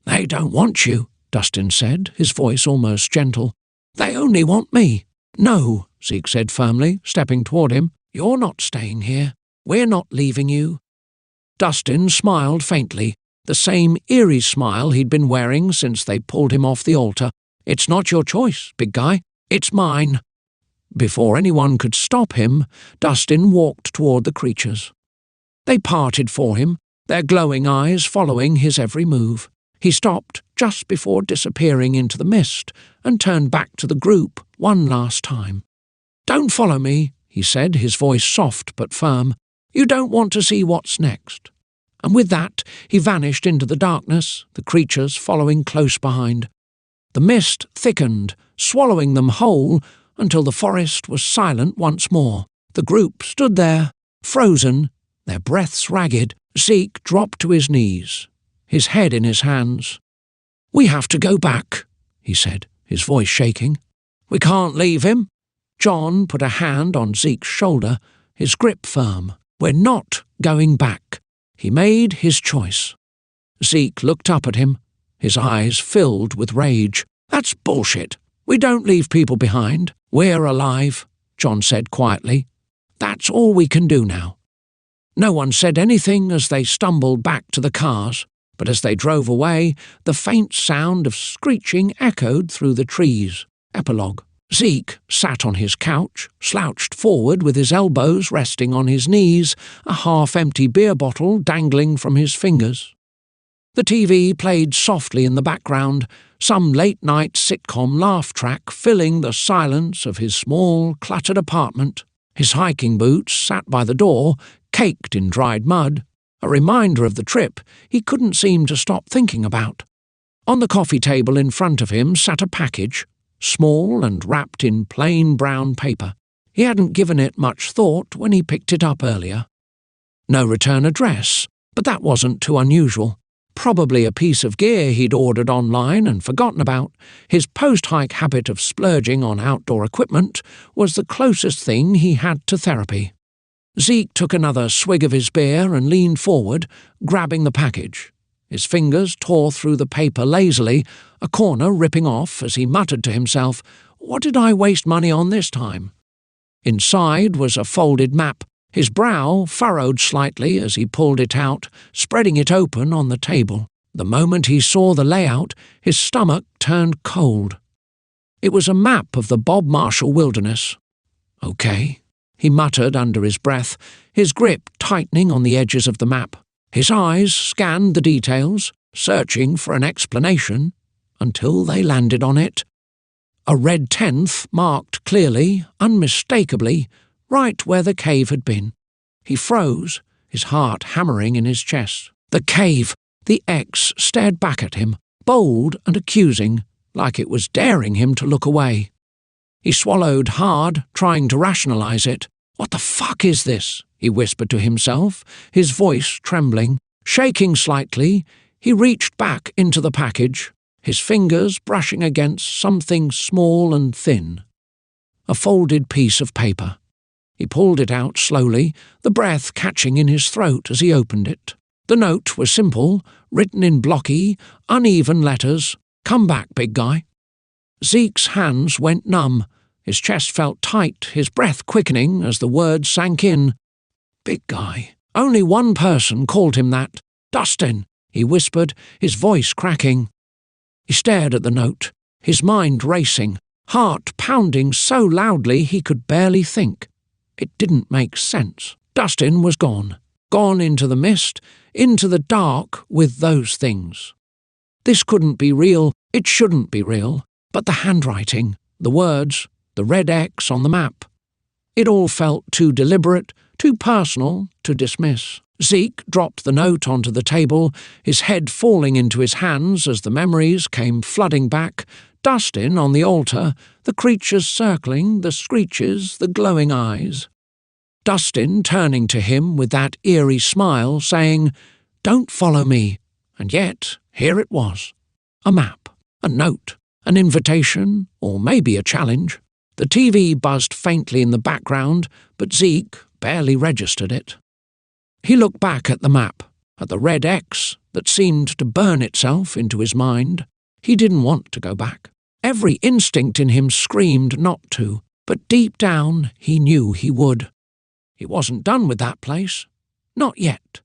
"They don't want you," Dustin said, his voice almost gentle. "They only want me." "No," Zeke said firmly, stepping toward him. "You're not staying here. We're not leaving you." Dustin smiled faintly, the same eerie smile he'd been wearing since they pulled him off the altar. "It's not your choice, big guy. It's mine." Before anyone could stop him, Dustin walked toward the creatures. They parted for him, their glowing eyes following his every move. He stopped just before disappearing into the mist and turned back to the group one last time. "Don't follow me," he said, his voice soft but firm. "You don't want to see what's next." And with that, he vanished into the darkness, the creatures following close behind. The mist thickened, swallowing them whole, until the forest was silent once more. The group stood there, frozen, their breaths ragged. Zeke dropped to his knees, his head in his hands. "We have to go back," he said, his voice shaking. "We can't leave him." John put a hand on Zeke's shoulder, his grip firm. "We're not going back." He made his choice. Zeke looked up at him, his eyes filled with rage. "That's bullshit. We don't leave people behind. We're alive," John said quietly. "That's all we can do now." No one said anything as they stumbled back to the cars, but as they drove away, the faint sound of screeching echoed through the trees. Epilogue. Zeke sat on his couch, slouched forward with his elbows resting on his knees, a half-empty beer bottle dangling from his fingers. The TV played softly in the background, some late-night sitcom laugh track filling the silence of his small, cluttered apartment. His hiking boots sat by the door, caked in dried mud, a reminder of the trip he couldn't seem to stop thinking about. On the coffee table in front of him sat a package, small and wrapped in plain brown paper. He hadn't given it much thought when he picked it up earlier. No return address, but that wasn't too unusual. Probably a piece of gear he'd ordered online and forgotten about. His post-hike habit of splurging on outdoor equipment was the closest thing he had to therapy. Zeke took another swig of his beer and leaned forward, grabbing the package. His fingers tore through the paper lazily, a corner ripping off as he muttered to himself, "What did I waste money on this time?" Inside was a folded map. His brow furrowed slightly as he pulled it out, spreading it open on the table. The moment he saw the layout, his stomach turned cold. It was a map of the Bob Marshall Wilderness. "Okay," he muttered under his breath, his grip tightening on the edges of the map. His eyes scanned the details, searching for an explanation, until they landed on it. A red 10th marked clearly, unmistakably, right where the cave had been. He froze, his heart hammering in his chest. The cave! The X stared back at him, bold and accusing, like it was daring him to look away. He swallowed hard, trying to rationalize it. "What the fuck is this?" he whispered to himself, his voice trembling. Shaking slightly, he reached back into the package, his fingers brushing against something small and thin. A folded piece of paper. He pulled it out slowly, the breath catching in his throat as he opened it. The note was simple, written in blocky, uneven letters. "Come back, big guy." Zeke's hands went numb, His chest felt tight, his breath quickening as the words sank in. Big guy. Only one person called him that. Dustin, he whispered, his voice cracking. He stared at the note, his mind racing, heart pounding so loudly he could barely think. It didn't make sense. Dustin was gone. Gone into the mist, into the dark with those things. This couldn't be real, it shouldn't be real, but the handwriting, the words, the red X on the map. It all felt too deliberate, too personal to dismiss. Zeke dropped the note onto the table, his head falling into his hands as the memories came flooding back. Dustin on the altar, the creatures circling, the screeches, the glowing eyes. Dustin turning to him with that eerie smile, saying, "Don't follow me." And yet, here it was. A map, a note, an invitation, or maybe a challenge. The TV buzzed faintly in the background, but Zeke barely registered it. He looked back at the map, at the red X that seemed to burn itself into his mind. He didn't want to go back. Every instinct in him screamed not to, but deep down he knew he would. He wasn't done with that place. Not yet.